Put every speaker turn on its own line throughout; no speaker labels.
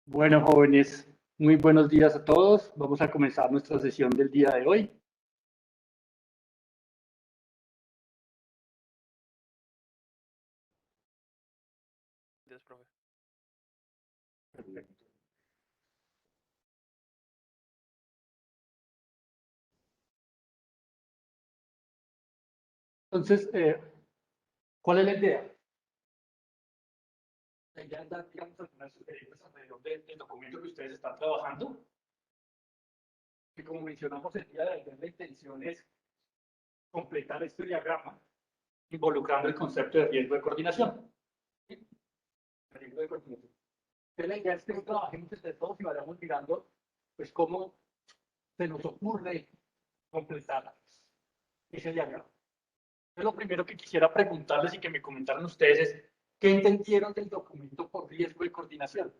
Bueno, jóvenes, muy buenos días a todos. Vamos a comenzar nuestra sesión del día de hoy.
Gracias, profe.
Perfecto. Entonces, ¿cuál es la idea? La idea es dar, digamos, algunas sugerencias alrededor del documento que ustedes están trabajando. Que como mencionamos el día de ayer, la intención es completar este diagrama involucrando el concepto de riesgo de coordinación. ¿Sí? El riesgo de coordinación. Entonces, la idea es que trabajemos entre todos y vayamos mirando pues cómo se nos ocurre completar ese diagrama. Entonces, lo primero que quisiera preguntarles y que me comentaran ustedes es, ¿qué entendieron del documento por riesgo de coordinación?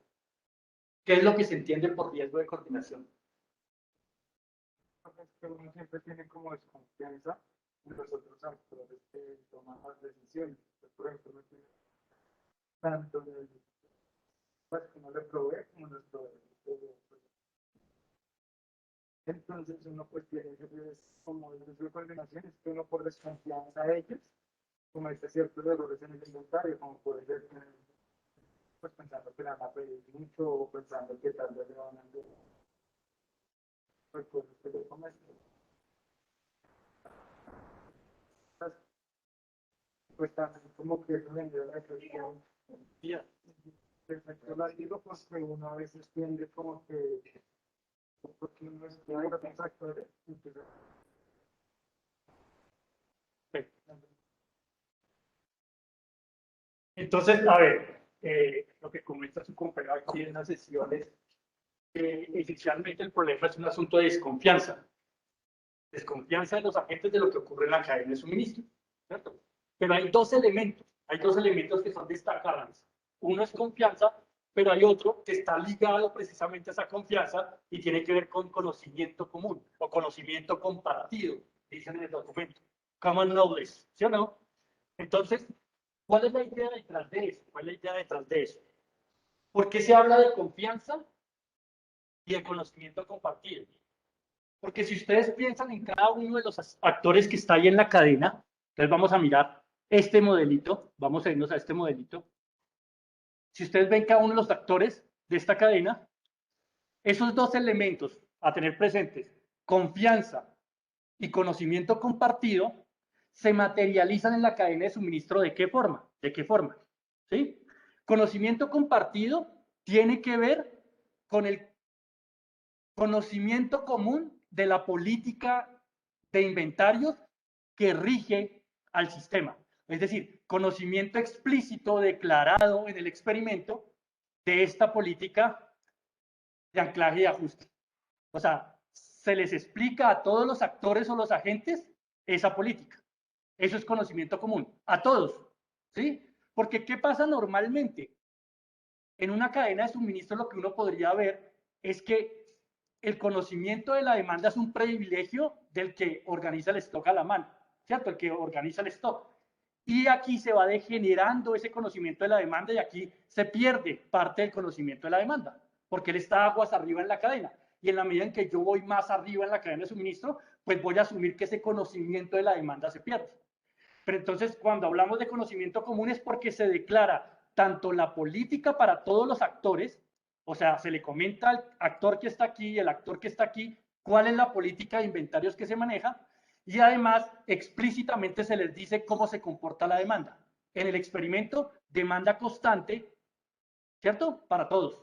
¿Qué es lo que se entiende por riesgo de coordinación?
Es que uno siempre tiene como desconfianza en los otros actores que toman las decisiones. Por ejemplo, no tiene tanto de, pues, que no le provee como los proveedores. Entonces uno pues tiene que ver como el riesgo de coordinación, es que uno por desconfianza a ellos comete ciertos errores en el inventario, como puede ser pues pensando que le van a pedir mucho o pensando que tal vez le van a hacer pues, cosas que le cometen. Pues también como que eso genera la cuestión. Perfecto, lo digo porque uno a veces tiende como que porque uno es de otros actores.
Entonces, a ver, lo que comenta su compañero aquí en las sesiones, esencialmente el problema es un asunto de desconfianza. Desconfianza de los agentes de lo que ocurre en la cadena de suministro, ¿cierto? Pero hay dos elementos que son destacables. Uno es confianza, pero hay otro que está ligado precisamente a esa confianza y tiene que ver con conocimiento común o conocimiento compartido, dicen en el documento. Common knowledge, ¿sí o no? Entonces, ¿cuál es la idea detrás de eso? ¿Cuál es la idea detrás de eso? ¿Por qué se habla de confianza y de conocimiento compartido? Porque si ustedes piensan en cada uno de los actores que está ahí en la cadena, entonces vamos a mirar este modelito, vamos a irnos a este modelito. Si ustedes ven cada uno de los actores de esta cadena, esos dos elementos a tener presentes, confianza y conocimiento compartido, se materializan en la cadena de suministro ¿de qué forma? ¿De qué forma? ¿Sí? Conocimiento compartido tiene que ver con el conocimiento común de la política de inventarios que rige al sistema. Es decir, conocimiento explícito declarado en el experimento de esta política de anclaje y ajuste. O sea, se les explica a todos los actores o los agentes esa política. Eso es conocimiento común, a todos, ¿sí? Porque ¿qué pasa normalmente? En una cadena de suministro lo que uno podría ver es que el conocimiento de la demanda es un privilegio del que organiza el stock a la mano, ¿cierto? El que organiza el stock. Y aquí se va degenerando ese conocimiento de la demanda y aquí se pierde parte del conocimiento de la demanda, porque él está aguas arriba en la cadena. Y en la medida en que yo voy más arriba en la cadena de suministro, pues voy a asumir que ese conocimiento de la demanda se pierde. Pero entonces, cuando hablamos de conocimiento común es porque se declara tanto la política para todos los actores, o sea, se le comenta al actor que está aquí y el actor que está aquí cuál es la política de inventarios que se maneja y además explícitamente se les dice cómo se comporta la demanda. En el experimento, demanda constante, ¿cierto? Para todos.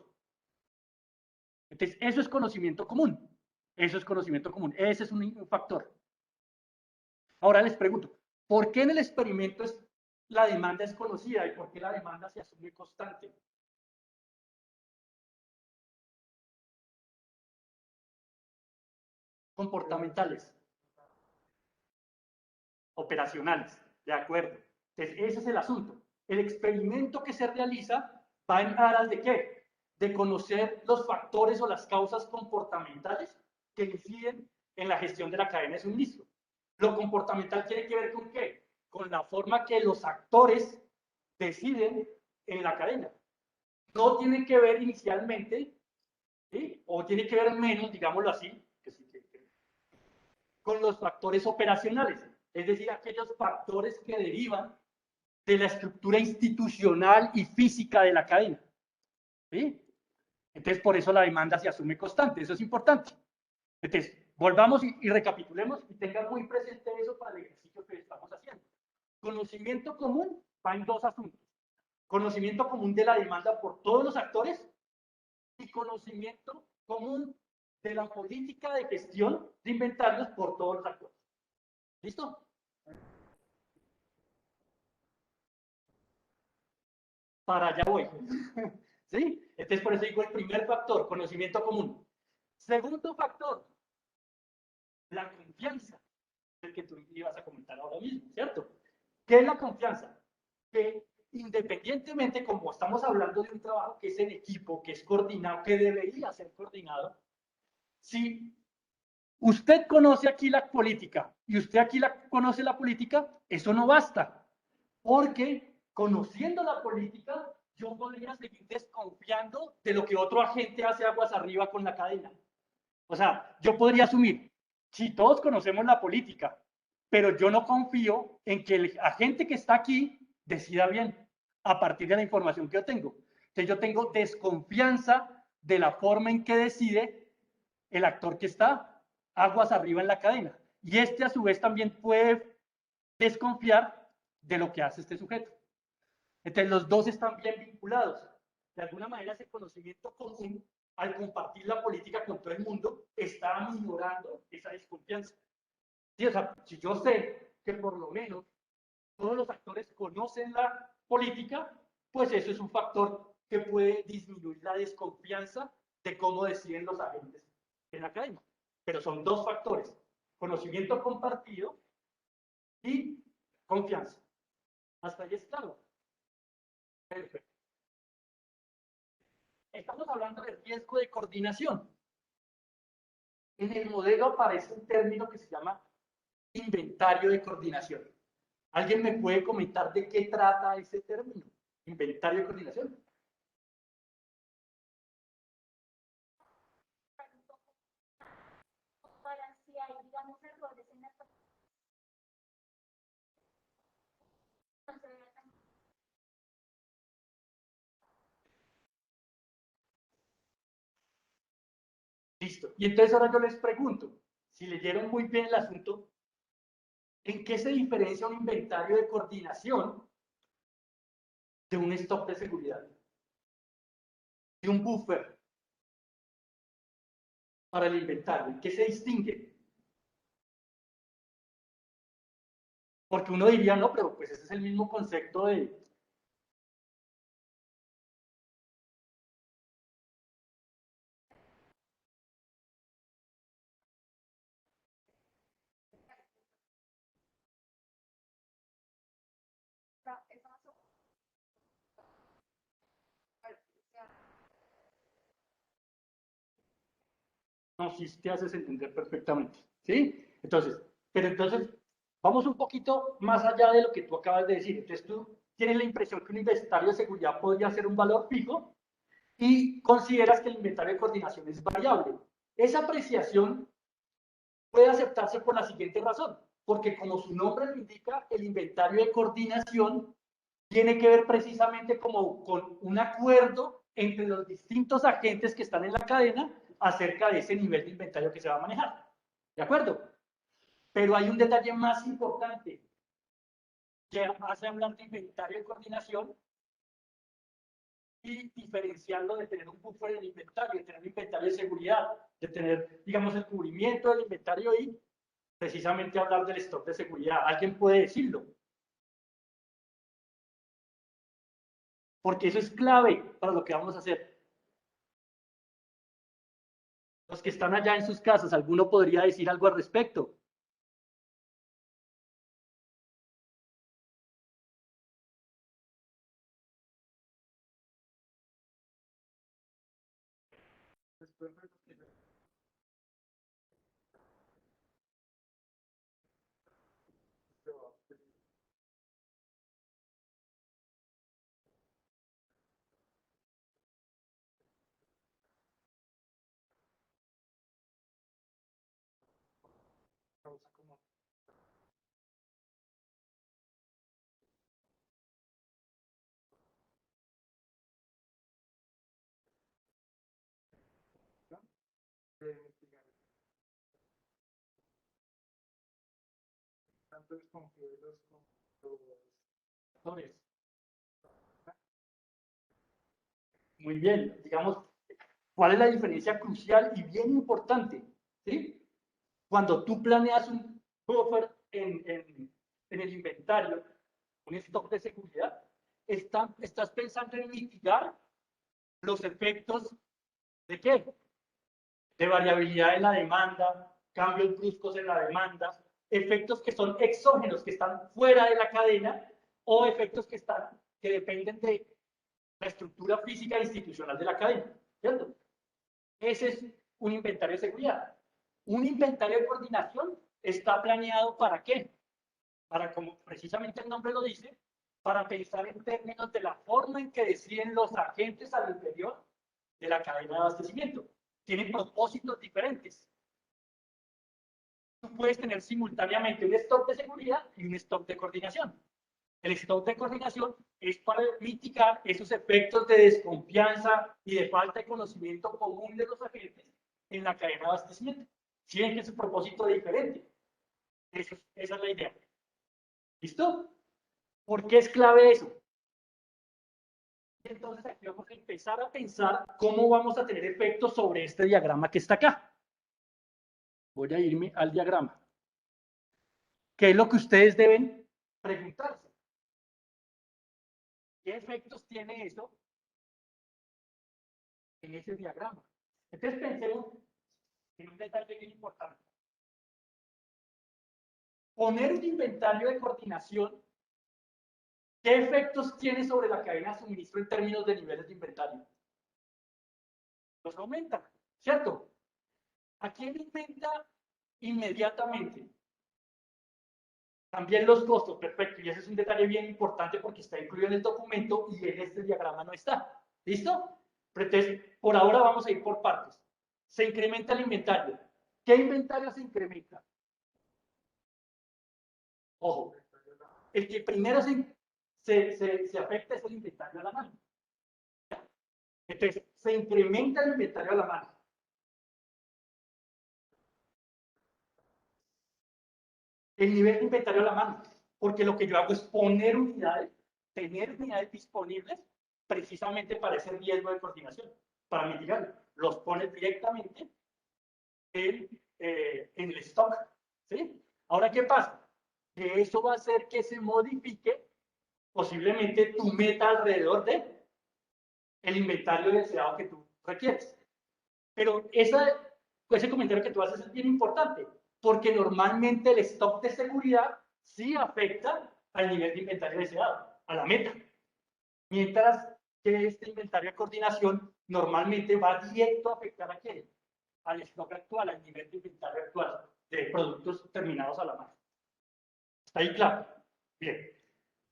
Entonces, eso es conocimiento común. Eso es conocimiento común. Ese es un factor. Ahora les pregunto, ¿por qué en el experimento la demanda es conocida y por qué la demanda se asume constante? Comportamentales, operacionales, de acuerdo. Entonces, ese es el asunto. El experimento que se realiza va en aras de qué? De conocer los factores o las causas comportamentales que inciden en la gestión de la cadena de suministro. Lo comportamental tiene que ver con qué? Con la forma que los actores deciden en la cadena. No tiene que ver inicialmente ¿sí? O tiene que ver menos, digámoslo así, con los factores operacionales, es decir, aquellos factores que derivan de la estructura institucional y física de la cadena. ¿Sí? Entonces, por eso la demanda se asume constante, eso es importante. Entonces, volvamos y recapitulemos y tengan muy presente eso para el ejercicio que estamos haciendo. Conocimiento común va en dos asuntos. Conocimiento común de la demanda por todos los actores y conocimiento común de la política de gestión de inventarios por todos los actores. ¿Listo? Para allá voy. ¿Sí? Entonces, por eso digo el primer factor, conocimiento común. Segundo factor, la confianza, el que tú ibas a comentar ahora mismo, ¿cierto? ¿Qué es la confianza? Que independientemente, como estamos hablando de un trabajo que es en equipo, que es coordinado, que debería ser coordinado, si usted conoce aquí la política y usted aquí conoce la política, eso no basta, porque conociendo la política, yo podría seguir desconfiando de lo que otro agente hace aguas arriba con la cadena. O sea, yo podría asumir, si todos conocemos la política, pero yo no confío en que el agente que está aquí decida bien a partir de la información que yo tengo. Entonces yo tengo desconfianza de la forma en que decide el actor que está aguas arriba en la cadena. Y este a su vez también puede desconfiar de lo que hace este sujeto. Entonces los dos están bien vinculados. De alguna manera ese conocimiento común, al compartir la política con todo el mundo, está aminorando esa desconfianza. Sí, o sea, si yo sé que por lo menos todos los actores conocen la política, pues eso es un factor que puede disminuir la desconfianza de cómo deciden los agentes en la cadena. Pero son dos factores, conocimiento compartido y confianza. Hasta ahí es claro. Perfecto. Estamos hablando de riesgo de coordinación. En el modelo aparece un término que se llama inventario de coordinación. ¿Alguien me puede comentar de qué trata ese término? Inventario de coordinación.
Para si hay, digamos, errores en la
Listo. Y entonces ahora yo les pregunto, si leyeron muy bien el asunto, ¿en qué se diferencia un inventario de coordinación de un stock de seguridad? De un buffer para el inventario. ¿En qué se distingue? Porque uno diría, no, pero pues ese es el mismo concepto de... No, sí te haces entender perfectamente. ¿Sí? Entonces, pero entonces, vamos un poquito más allá de lo que tú acabas de decir. Entonces, tú tienes la impresión que un inventario de seguridad podría ser un valor fijo y consideras que el inventario de coordinación es variable. Esa apreciación puede aceptarse por la siguiente razón, porque como su nombre lo indica, el inventario de coordinación tiene que ver precisamente como con un acuerdo entre los distintos agentes que están en la cadena acerca de ese nivel de inventario que se va a manejar. ¿De acuerdo? Pero hay un detalle más importante que hace hablar de inventario de coordinación y diferenciarlo de tener un buffer en el inventario, de tener un inventario de seguridad, de tener, digamos, el cubrimiento del inventario y precisamente hablar del stock de seguridad. ¿Alguien puede decirlo? Porque eso es clave para lo que vamos a hacer. Los que están allá en sus casas, ¿alguno podría decir algo al respecto?
Después de los que se va, entonces confío los
Entonces, muy bien, digamos, ¿cuál es la diferencia crucial y bien importante? ¿Sí? Cuando tú planeas un buffer en el inventario, un stock de seguridad, estás pensando en mitigar los efectos de qué? De variabilidad en la demanda, cambios bruscos en la demanda, efectos que son exógenos, que están fuera de la cadena, o efectos que dependen de la estructura física e institucional de la cadena, ¿cierto? Ese es un inventario de seguridad. Un inventario de coordinación está planeado ¿para qué? Para, como precisamente el nombre lo dice, para pensar en términos de la forma en que deciden los agentes al interior de la cadena de abastecimiento. Tienen propósitos diferentes. Tú puedes tener simultáneamente un stock de seguridad y un stock de coordinación. El stock de coordinación es para mitigar esos efectos de desconfianza y de falta de conocimiento común de los agentes en la cadena de abastecimiento. Si ven que es un propósito diferente. Esa es la idea. ¿Listo? ¿Por qué es clave eso? Entonces aquí vamos a empezar a pensar cómo vamos a tener efectos sobre este diagrama que está acá. Voy a irme al diagrama. ¿Qué es lo que ustedes deben preguntarse? ¿Qué efectos tiene eso en ese diagrama? Entonces pensemos en un detalle bien importante. Poner un inventario de coordinación, ¿qué efectos tiene sobre la cadena de suministro en términos de niveles de inventario? Los aumenta, ¿cierto? ¿A quién aumenta inmediatamente? También los costos, perfecto. Y ese es un detalle bien importante porque está incluido en el documento y en este diagrama no está. ¿Listo? Pero entonces, por ahora vamos a ir por partes. Se incrementa el inventario. ¿Qué inventario se incrementa? Ojo, el que primero se afecta es el inventario a la mano. Entonces, se incrementa el inventario a la mano. El nivel de inventario a la mano, porque lo que yo hago es poner unidades, tener unidades disponibles precisamente para ese riesgo de coordinación, para mitigarlo. Los pones directamente en el stock. ¿Sí? Ahora, ¿qué pasa? Que eso va a hacer que se modifique posiblemente tu meta alrededor de el inventario deseado que tú requieres. Pero ese comentario que tú haces es bien importante, porque normalmente el stock de seguridad sí afecta al nivel de inventario deseado, a la meta. Mientras que este inventario de coordinación normalmente va directo a afectar a quién? Al stock actual, al nivel de inventario actual de productos terminados a la mano. ¿Está ahí claro? Bien.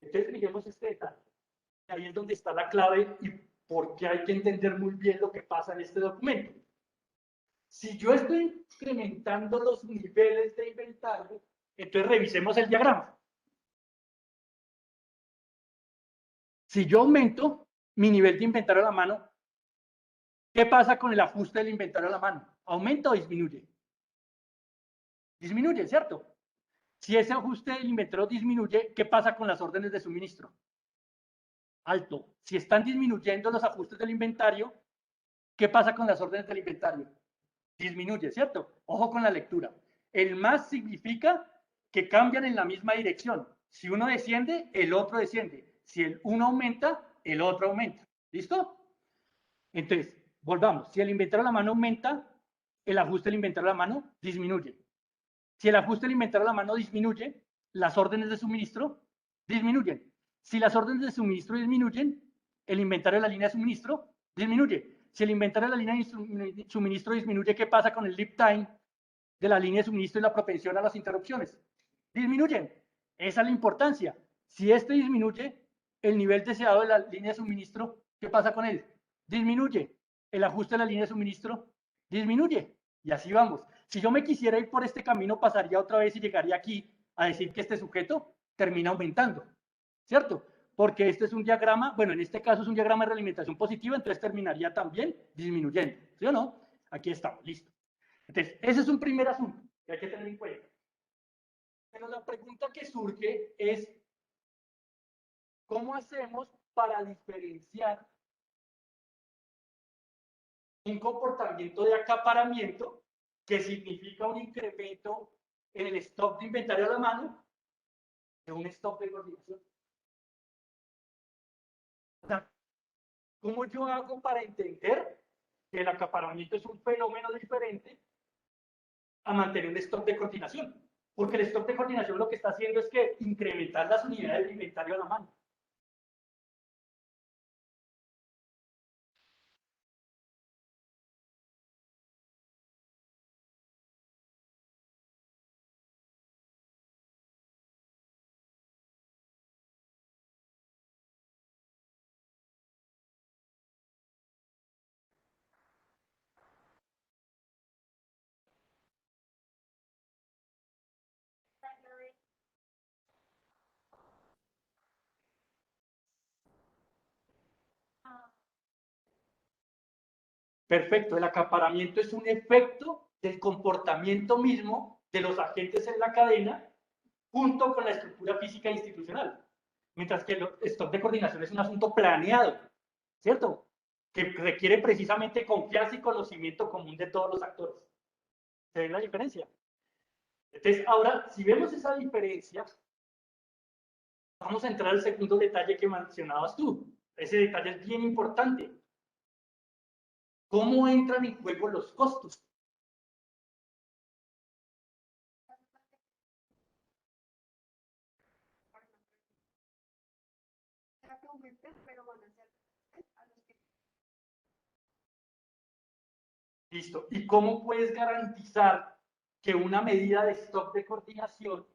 Entonces, miremos este detalle. Ahí es donde está la clave y por qué hay que entender muy bien lo que pasa en este documento. Si yo estoy incrementando los niveles de inventario, entonces revisemos el diagrama. Si yo aumento mi nivel de inventario a la mano, ¿qué pasa con el ajuste del inventario a la mano? ¿Aumenta o disminuye? Disminuye, ¿cierto? Si ese ajuste del inventario disminuye, ¿qué pasa con las órdenes de suministro? Alto. Si están disminuyendo los ajustes del inventario, ¿qué pasa con las órdenes del inventario? Disminuye, ¿cierto? Ojo con la lectura. El más significa que cambian en la misma dirección. Si uno desciende, el otro desciende. Si el uno aumenta, el otro aumenta. ¿Listo? Entonces, volvamos. Si el inventario a la mano aumenta, el ajuste del inventario a la mano disminuye. Si el ajuste del inventario a la mano disminuye, las órdenes de suministro disminuyen. Si las órdenes de suministro disminuyen, el inventario de la línea de suministro disminuye. Si el inventario de la línea de suministro disminuye, ¿qué pasa con el lead time de la línea de suministro y la propensión a las interrupciones? Disminuyen. Esa es la importancia. Si este disminuye, el nivel deseado de la línea de suministro, ¿qué pasa con él? Disminuye. El ajuste de la línea de suministro disminuye. Y así vamos. Si yo me quisiera ir por este camino, pasaría otra vez y llegaría aquí a decir que este sujeto termina aumentando, ¿cierto? Porque este es un diagrama, bueno, en este caso es un diagrama de realimentación positiva, entonces terminaría también disminuyendo, ¿sí o no? Aquí estamos, listo. Entonces, ese es un primer asunto que hay que tener en cuenta. Pero la pregunta que surge es, ¿cómo hacemos para diferenciar un comportamiento de acaparamiento que significa un incremento en el stock de inventario a la mano de un stock de coordinación? O sea, ¿cómo yo hago para entender que el acaparamiento es un fenómeno diferente a mantener un stock de coordinación? Porque el stock de coordinación lo que está haciendo es que incrementar las unidades de inventario a la mano. Perfecto, el acaparamiento es un efecto del comportamiento mismo de los agentes en la cadena junto con la estructura física institucional. Mientras que el stock de coordinación es un asunto planeado, ¿cierto? Que requiere precisamente confianza y conocimiento común de todos los actores. ¿Se ve la diferencia? Entonces, ahora, si vemos esa diferencia, vamos a entrar al segundo detalle que mencionabas tú. Ese detalle es bien importante. ¿Cómo entran en juego los costos? Listo. ¿Y cómo puedes garantizar que una medida de stock de coordinación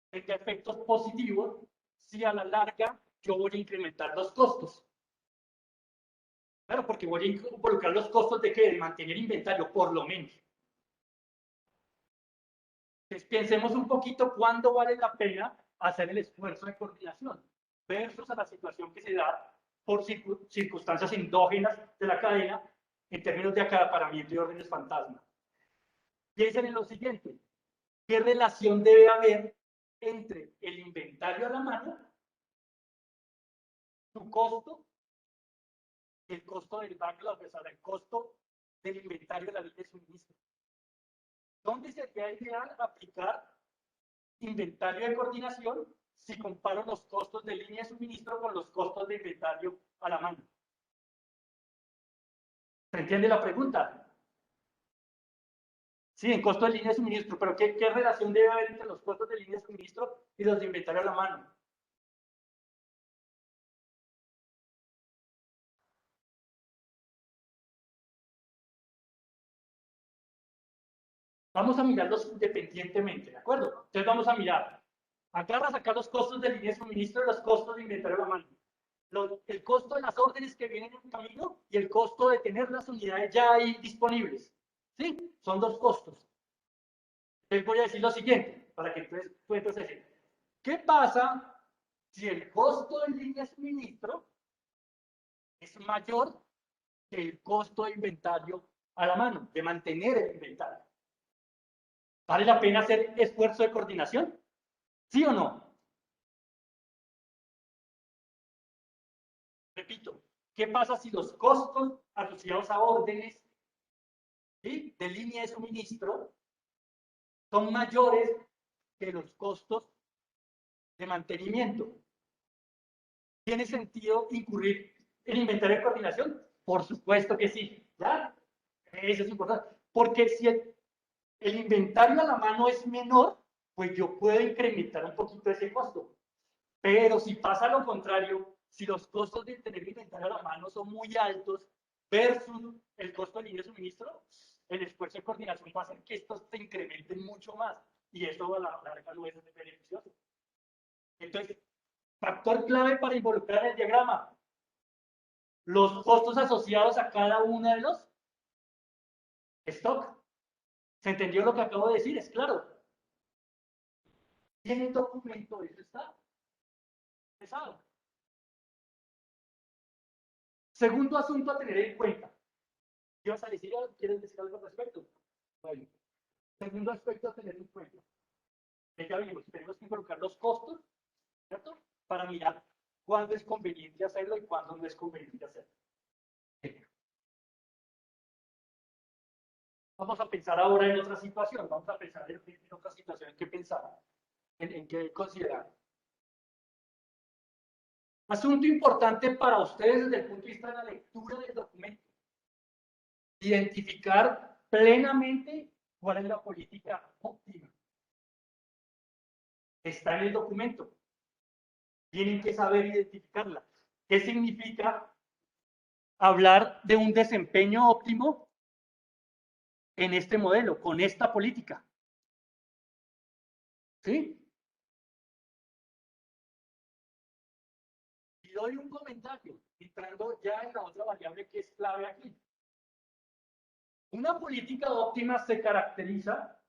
tenga efectos positivos si a la larga yo voy a incrementar los costos? Claro, porque voy a involucrar los costos de que de mantener inventario, por lo menos. Entonces, pensemos un poquito cuándo vale la pena hacer el esfuerzo de coordinación versus a la situación que se da por circunstancias endógenas de la cadena en términos de acaparamiento y órdenes fantasma. Piensen en lo siguiente, ¿qué relación debe haber entre el inventario a la mano, su costo, y el costo del backlog, o sea, el costo del inventario de la línea de suministro? ¿Dónde sería ideal aplicar inventario de coordinación si comparo los costos de línea de suministro con los costos de inventario a la mano? ¿Se entiende la pregunta? Sí, en costo de línea de suministro, pero ¿qué relación debe haber entre los costos de línea de suministro y los de inventario a la mano? Vamos a mirarlos independientemente, ¿de acuerdo? Entonces vamos a mirar. Agarra a sacar los costos de línea de suministro y los costos de inventario a la mano. El costo de las órdenes que vienen en camino y el costo de tener las unidades ya ahí disponibles. ¿Sí? Son dos costos. Les voy a decir lo siguiente, para que tú entonces decir, ¿qué pasa si el costo de línea de suministro es mayor que el costo de inventario a la mano, de mantener el inventario? ¿Vale la pena hacer esfuerzo de coordinación? ¿Sí o no? Repito, ¿qué pasa si los costos asociados a órdenes, ¿sí?, de línea de suministro son mayores que los costos de mantenimiento? ¿Tiene sentido incurrir en inventario de coordinación? Por supuesto que sí, ¿ya? Eso es importante, porque si el inventario a la mano es menor, pues yo puedo incrementar un poquito ese costo. Pero si pasa lo contrario, si los costos de tener inventario a la mano son muy altos versus el costo de línea de suministro, el esfuerzo de coordinación va a hacer que estos se incrementen mucho más y eso a la larga no es beneficioso. Entonces, factor clave para involucrar en el diagrama, los costos asociados a cada uno de los stock. ¿Se entendió lo que acabo de decir? Es claro. ¿Tiene documento? Eso está pesado. Segundo asunto a tener en cuenta. ¿Qué vas a decir? ¿Quieres decir algo al respecto? Bueno, segundo aspecto a tener en cuenta. Ya vimos, tenemos que involucrar los costos, ¿cierto? Para mirar cuándo es conveniente hacerlo y cuándo no es conveniente hacerlo. Vamos a pensar ahora en otra situación, vamos a pensar en otra situación, en qué pensar, en qué considerar. Asunto importante para ustedes desde el punto de vista de la lectura del documento. Identificar plenamente cuál es la política óptima. Está en el documento. Tienen que saber identificarla. ¿Qué significa hablar de un desempeño óptimo en este modelo, con esta política? ¿Sí? Y doy un comentario, entrando ya en la otra variable que es clave aquí. Una política óptima se caracteriza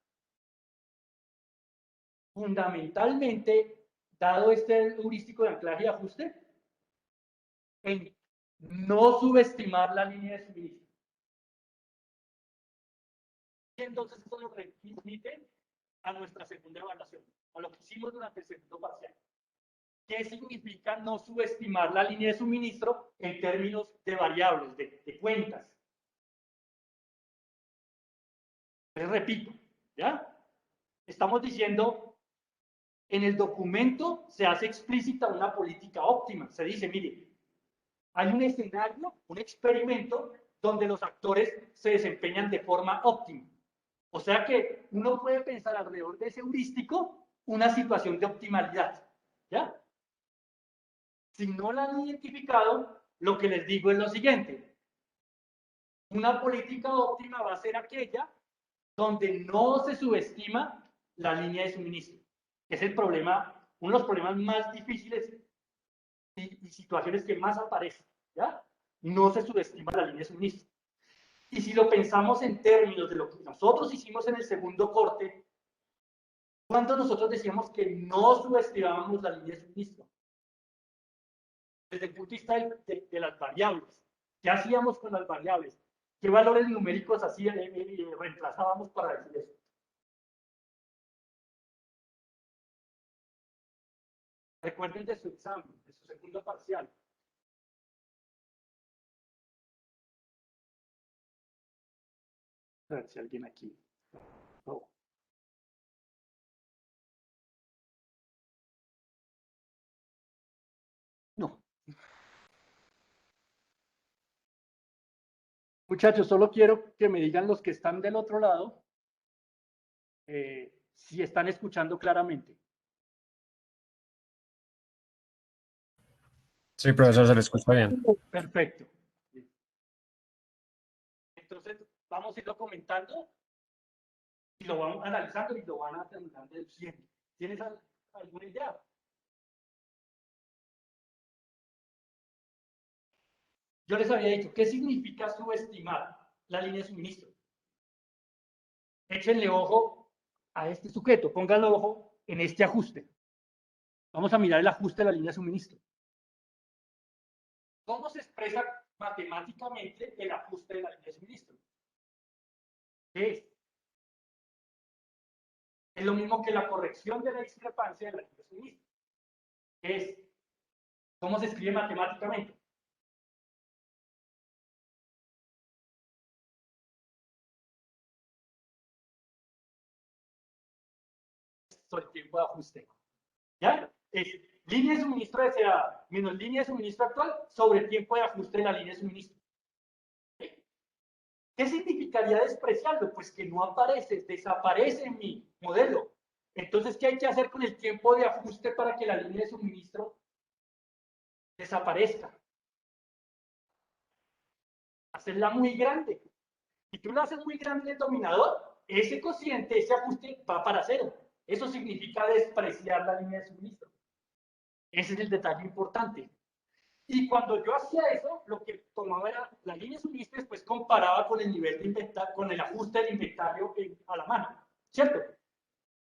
fundamentalmente, dado este heurístico de anclaje y ajuste, en no subestimar la línea de suministro. Y entonces eso lo remite a nuestra segunda evaluación, a lo que hicimos durante el segundo parcial. ¿Qué significa no subestimar la línea de suministro en términos de variables, de cuentas? Les repito, ¿ya? Estamos diciendo, en el documento se hace explícita una política óptima. Se dice, mire, hay un escenario, un experimento, donde los actores se desempeñan de forma óptima. O sea que uno puede pensar alrededor de ese heurístico una situación de optimalidad, ¿ya? Si no la han identificado, lo que les digo es lo siguiente. Una política óptima va a ser aquella donde no se subestima la línea de suministro. Es el problema, uno de los problemas más difíciles y situaciones que más aparecen, ¿ya? No se subestima la línea de suministro. Y si lo pensamos en términos de lo que nosotros hicimos en el segundo corte, ¿cuánto nosotros decíamos que no subestimábamos la línea de suministro? Desde el punto de vista de las variables. ¿Qué hacíamos con las variables? ¿Qué valores numéricos reemplazábamos para decir eso? Recuerden de su examen, de su segundo parcial. A ver si alguien aquí. Oh. No. Muchachos, solo quiero que me digan los que están del otro lado si están escuchando claramente.
Sí, profesor, se le escucha bien.
Perfecto. Entonces, vamos a irlo comentando y lo vamos analizando y lo van a terminar deduciendo. ¿Tienes alguna idea? Yo les había dicho, ¿qué significa subestimar la línea de suministro? Échenle ojo a este sujeto, pónganle ojo en este ajuste. Vamos a mirar el ajuste de la línea de suministro. ¿Cómo se expresa matemáticamente el ajuste de la línea de suministro? ¿Qué es? Es lo mismo que la corrección de la discrepancia de la línea de suministro. ¿Qué es? ¿Cómo se escribe matemáticamente? Sobre el tiempo de ajuste. ¿Ya? Es línea de suministro deseada menos línea de suministro actual sobre el tiempo de ajuste de la línea de suministro. ¿Sí? ¿Qué significaría despreciarlo? Pues que no aparece, desaparece en mi modelo. Entonces, ¿qué hay que hacer con el tiempo de ajuste para que la línea de suministro desaparezca? Hacerla muy grande. Si tú la haces muy grande en el dominador, ese cociente, ese ajuste va para cero. Eso significa despreciar la línea de suministro. Ese es el detalle importante. Y cuando yo hacía eso, lo que tomaba era la línea de suministro y después comparaba con el nivel de inventario, con el ajuste del inventario a la mano, ¿cierto?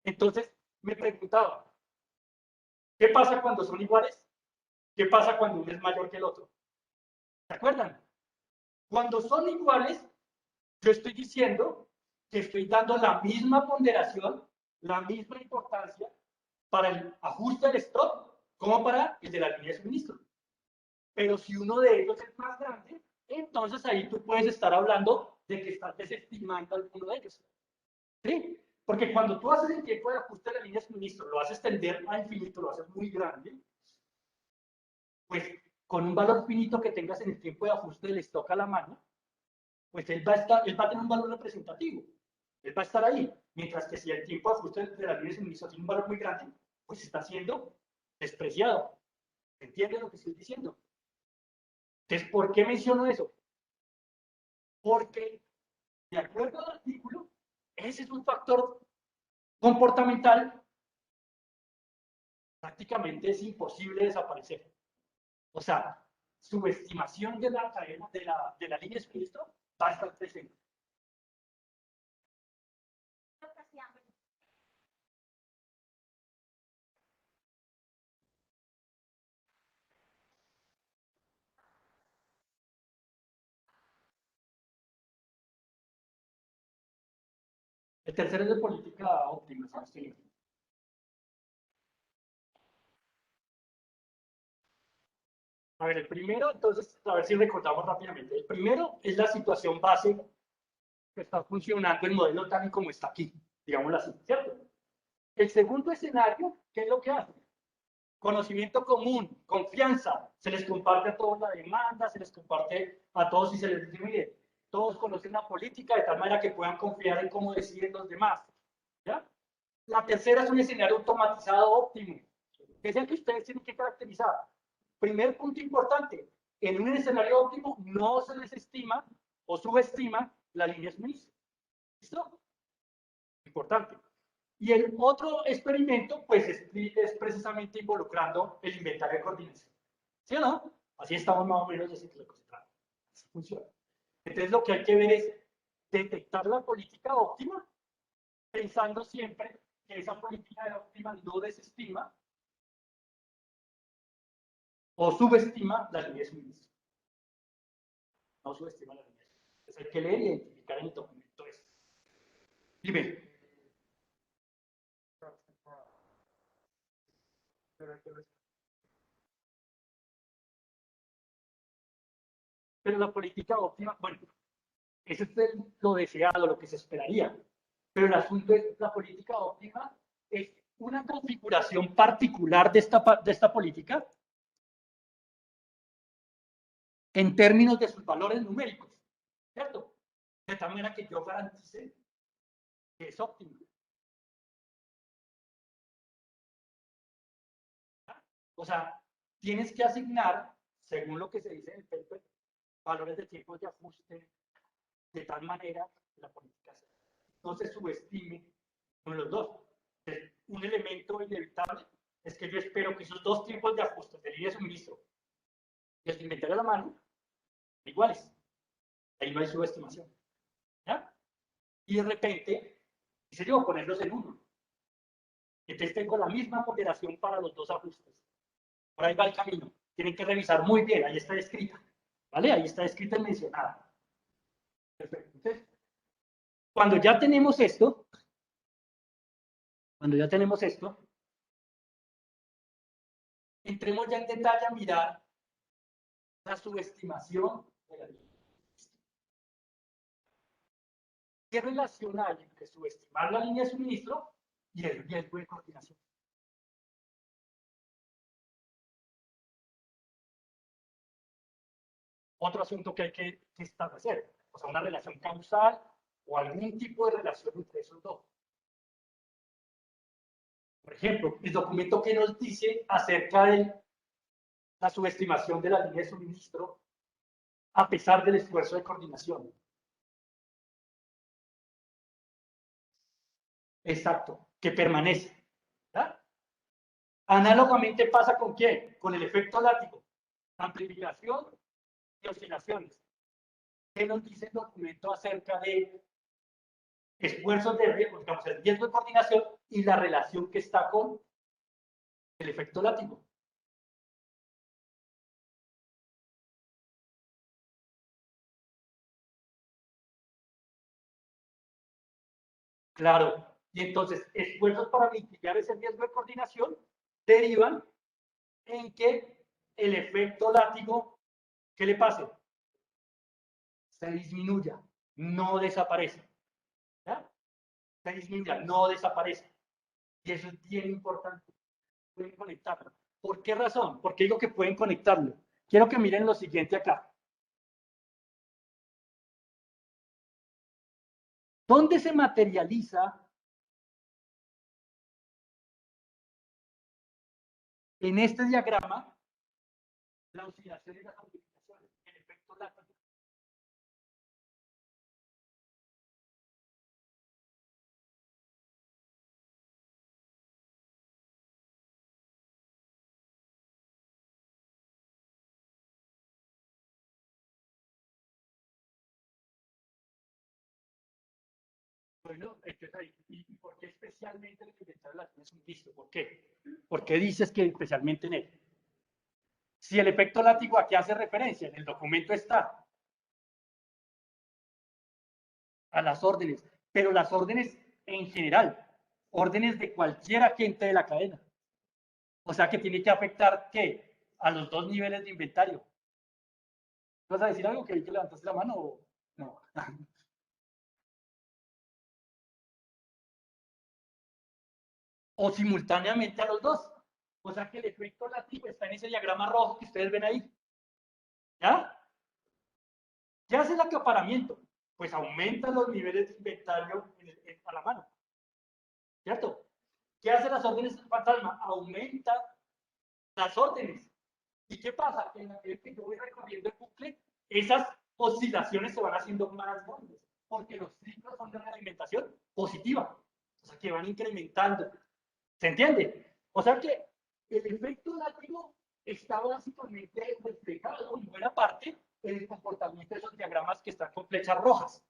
Entonces me preguntaba, ¿qué pasa cuando son iguales? ¿Qué pasa cuando uno es mayor que el otro? ¿Se acuerdan? Cuando son iguales, yo estoy diciendo que estoy dando la misma ponderación la misma importancia para el ajuste del stock como para el de la línea de suministro. Pero si uno de ellos es más grande, entonces ahí tú puedes estar hablando de que estás desestimando alguno de ellos. ¿Sí? Porque cuando tú haces el tiempo de ajuste de la línea de suministro, lo haces tender a infinito, lo haces muy grande, pues con un valor finito que tengas en el tiempo de ajuste del stock a la mano, pues él va a tener un valor representativo. Él va a estar ahí. Mientras que si el tiempo de ajuste de la línea de suministro tiene un valor muy grande, pues está siendo despreciado. ¿Entiendes lo que estoy diciendo? Entonces, ¿por qué menciono eso? Porque, de acuerdo al artículo, ese es un factor comportamental prácticamente es imposible desaparecer. O sea, subestimación de la cadena, de la línea de suministro va a estar presente. El tercero es de política óptima, si no estoy bien. A ver, el primero, entonces, a ver si recordamos rápidamente. El primero es la situación base que está funcionando el modelo tal y como está aquí, digámoslo así, ¿cierto? El segundo escenario, ¿qué es lo que hace? Conocimiento común, confianza, se les comparte a todos la demanda, se les comparte a todos y se les dice, mire, todos conocen la política de tal manera que puedan confiar en cómo deciden los demás. ¿Ya? La tercera es un escenario automatizado óptimo, que es el que ustedes tienen que caracterizar. Primer punto importante, en un escenario óptimo no se desestima o subestima la línea Smith. ¿Listo? Importante. Y el otro experimento, pues, es precisamente involucrando el inventario de coordinación. ¿Sí o no? Así estamos más o menos de lo que se trata. Así funciona. Entonces, lo que hay que ver es detectar la política óptima, pensando siempre que esa política óptima no desestima o subestima la línea de suministro. No subestima la línea de suministro. Entonces, hay que leer y identificar en el documento eso. Dime. Pero la política óptima, bueno, eso es lo deseado, lo que se esperaría. Pero el asunto es, la política óptima es una configuración particular de esta política en términos de sus valores numéricos, ¿cierto? De tal manera que yo garantice que es óptimo. O sea, tienes que asignar, según lo que se dice en el paper, valores de tiempos de ajuste de tal manera que la política no se subestime con los dos. Un elemento inevitable es que yo espero que esos dos tiempos de ajuste de línea de suministro y el inventario a la mano iguales. Ahí no hay subestimación. ¿Ya? Y de repente, quise yo ponerlos en uno. Entonces tengo la misma moderación para los dos ajustes. Por ahí va el camino. Tienen que revisar muy bien, ahí está escrita. ¿Vale? Ahí está escrita y mencionada. Perfecto. Entonces, cuando ya tenemos esto, entremos ya en detalle a mirar la subestimación de la línea. ¿Qué relación hay entre subestimar la línea de suministro y el riesgo de coordinación? Otro asunto que hay que establecer, o sea, una relación causal o algún tipo de relación entre esos dos. Por ejemplo, el documento que nos dice acerca de la subestimación de la línea de suministro a pesar del esfuerzo de coordinación. Exacto, que permanece. ¿Verdad? Análogamente pasa con quién? Con el efecto látigo, amplificación y oscilaciones. ¿Qué nos dice el documento acerca de esfuerzos de riesgo, digamos, el riesgo de coordinación y la relación que está con el efecto látigo? Claro, Y entonces, esfuerzos para mitigar ese riesgo de coordinación derivan en que el efecto látigo, ¿qué le pase? Se disminuya, no desaparece. ¿Ya? Se disminuya, no desaparece. Y eso es bien importante. Pueden conectarlo. ¿Por qué razón? ¿Por qué digo que pueden conectarlo? Quiero que miren lo siguiente acá. ¿Dónde se materializa en este diagrama la oscilación y las amplificaciones, el efecto látigo? Bueno, entonces ahí, ¿y por qué especialmente el inventario de las es un visto? ¿Por qué? ¿Por qué dices que especialmente en él? Si el efecto látigo a qué hace referencia, en el documento está a las órdenes, pero las órdenes en general, órdenes de cualquier agente de la cadena. O sea que tiene que afectar, ¿qué? A los dos niveles de inventario. ¿Vas a decir algo que vi que levantaste la mano o no? O simultáneamente a los dos. O sea que el efecto látigo está en ese diagrama rojo que ustedes ven ahí. ¿Ya? ¿Qué hace el acaparamiento? Pues aumenta los niveles de inventario a la mano. ¿Cierto? ¿Qué hace las órdenes fantasma? Aumenta las órdenes. ¿Y qué pasa? En la medida que yo voy recorriendo el bucle, esas oscilaciones se van haciendo más grandes, porque los ciclos son de una alimentación positiva, o sea que van incrementando. ¿Se entiende? O sea que el efecto látigo está básicamente reflejado en buena parte en el comportamiento de esos diagramas que están con flechas rojas.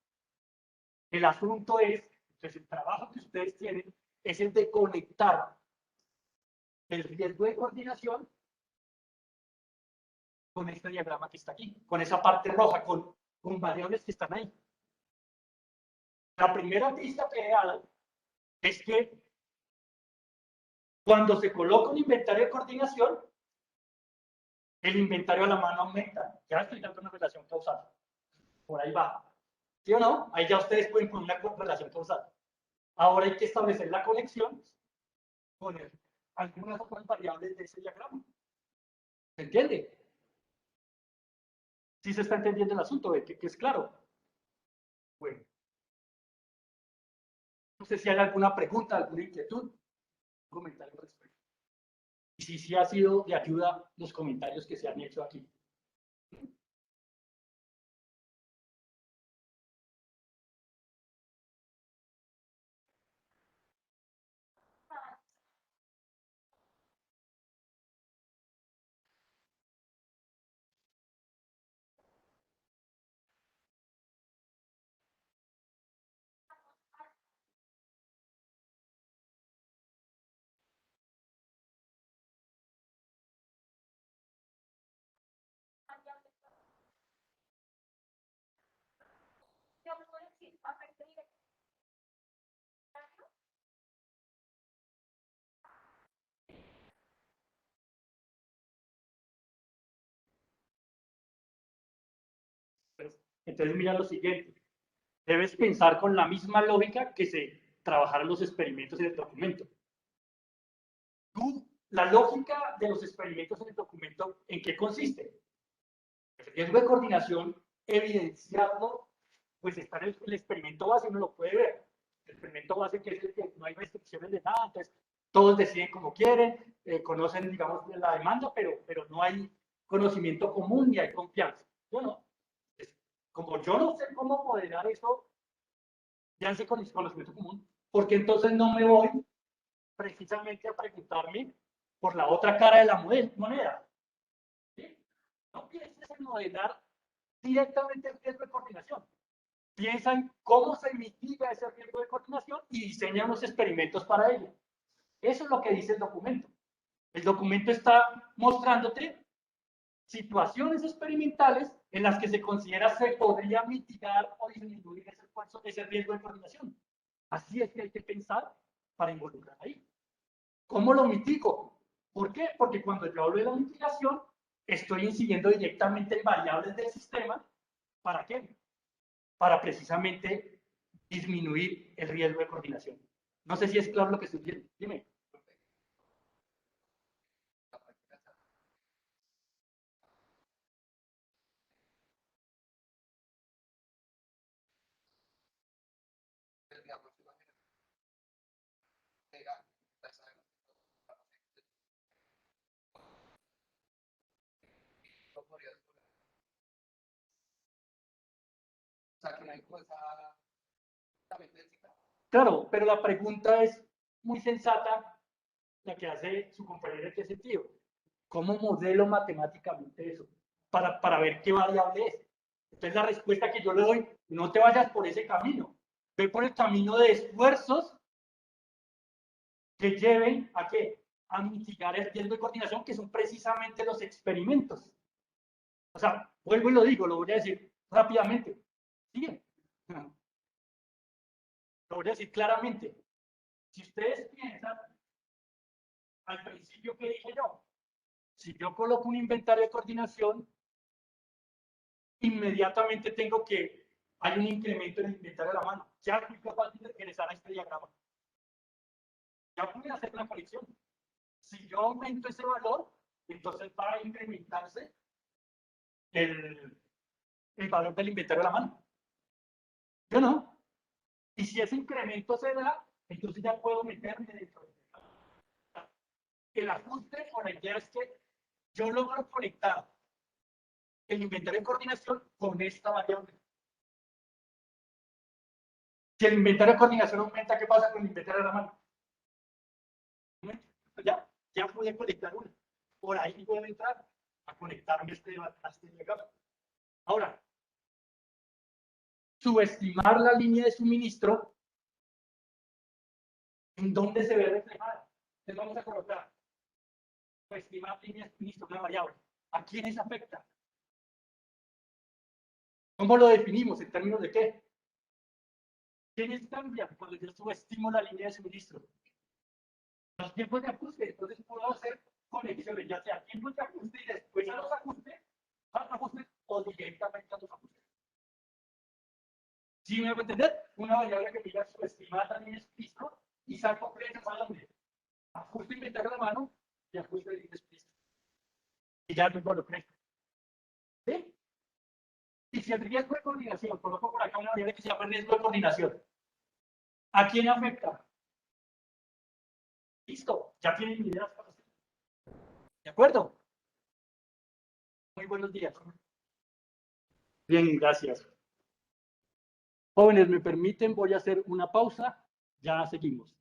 El asunto es, entonces el trabajo que ustedes tienen es el de conectar el riesgo de coordinación con este diagrama que está aquí, con esa parte roja, con variables que están ahí. La primera pista que he dado es que cuando se coloca un inventario de coordinación, el inventario a la mano aumenta. Ya estoy dando una relación causal. Por ahí va. ¿Sí o no? Ahí ya ustedes pueden poner una relación causal. Ahora hay que establecer la conexión con algunas otras variables de ese diagrama. ¿Se entiende? ¿Sí se está entendiendo el asunto? Que es claro. Bueno. No sé si hay alguna pregunta, alguna inquietud, comentario al respecto. Y si sí ha sido de ayuda los comentarios que se han hecho aquí. Entonces mira lo siguiente. Debes pensar con la misma lógica que se trabajaron los experimentos en el documento. La lógica de los experimentos en el documento, ¿en qué consiste? El riesgo de coordinación, evidenciarlo, pues está en el experimento base, uno lo puede ver. El experimento base que es el que no hay restricciones de nada, entonces todos deciden como quieren, conocen, digamos, la demanda, pero no hay conocimiento común ni hay confianza. Bueno, como yo no sé cómo modelar eso, ya sé con el conocimiento común, porque entonces no me voy precisamente a preguntarme por la otra cara de la moneda. ¿Sí? No pienses en modelar directamente el riesgo de coordinación. Piensa en cómo se mitiga ese riesgo de coordinación y diseña unos experimentos para ello. Eso es lo que dice el documento. El documento está mostrándote situaciones experimentales en las que se considera se podría mitigar o disminuir ese riesgo de coordinación. Así es que hay que pensar para involucrar ahí. ¿Cómo lo mitigo? ¿Por qué? Porque cuando yo hablo de la mitigación, estoy incidiendo directamente en variables del sistema. ¿Para qué? Para precisamente disminuir el riesgo de coordinación. No sé si es claro lo que estoy diciendo. Dime. Claro, pero la pregunta es muy sensata, la que hace su compañero en qué sentido. ¿Cómo modelo matemáticamente eso? Para ver qué variable es. Entonces la respuesta que yo le doy, no te vayas por ese camino. Ve por el camino de esfuerzos que lleven a qué? A mitigar el riesgo de coordinación, que son precisamente los experimentos. O sea, vuelvo y lo digo, lo voy a decir rápidamente. Sigue. Lo voy a decir claramente. Si ustedes piensan al principio que dije yo, si yo coloco un inventario de coordinación, inmediatamente tengo que, hay un incremento en el inventario de la mano. Ya fui capaz de regresar a este diagrama. Ya pude hacer la conexión. Si yo aumento ese valor, entonces va a incrementarse el valor del inventario de la mano. Yo no. Y si ese incremento se da, entonces ya puedo meterme dentro del el ajuste o la idea es que yo logro conectar el inventario de coordinación con esta variable. Si el inventario de coordinación aumenta, ¿qué pasa con el inventario de la mano? Ya pude conectar una. Por ahí puedo entrar a conectarme a este diagrama. Ahora, subestimar la línea de suministro, ¿en dónde se ve reflejada? Entonces vamos a colocar subestimar línea de suministro, una variable. ¿A quiénes afecta? ¿Cómo lo definimos? ¿En términos de qué? ¿Quiénes cambian cuando yo subestimo la línea de suministro? Los tiempos de ajuste. Entonces puedo hacer conexiones, ya sea tiempos de ajuste y después a los ajustes o directamente a los ajustes. ¿Sí me voy a entender? Una variable que diga subestimar la línea de suministro y saco precios a dónde? Ajuste inventario de la mano y ajuste de línea de suministro. Y ya luego lo creo. ¿Sí? Y si el riesgo de coordinación, coloco por acá una variable que se llama riesgo de coordinación, ¿a quién afecta? Listo, ya tienen ideas para hacer. ¿De acuerdo? Muy buenos días. Bien, gracias. Jóvenes, ¿me permiten? Voy a hacer una pausa. Ya seguimos.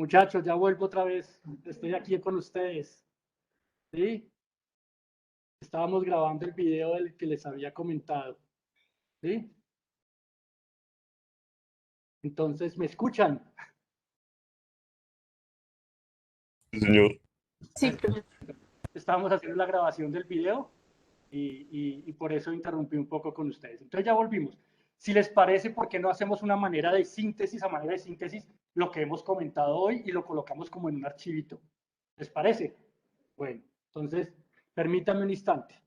Muchachos, ya vuelvo otra vez. Estoy aquí con ustedes. ¿Sí? Estábamos grabando el video del que les había comentado. ¿Sí? Entonces, ¿me escuchan?
Señor.
Sí,
Estábamos haciendo la grabación del video y por eso interrumpí un poco con ustedes. Entonces ya volvimos. Si les parece, ¿por qué no hacemos una manera de síntesis, a manera de síntesis, lo que hemos comentado hoy y lo colocamos como en un archivito? ¿Les parece? Bueno, entonces, permítanme un instante.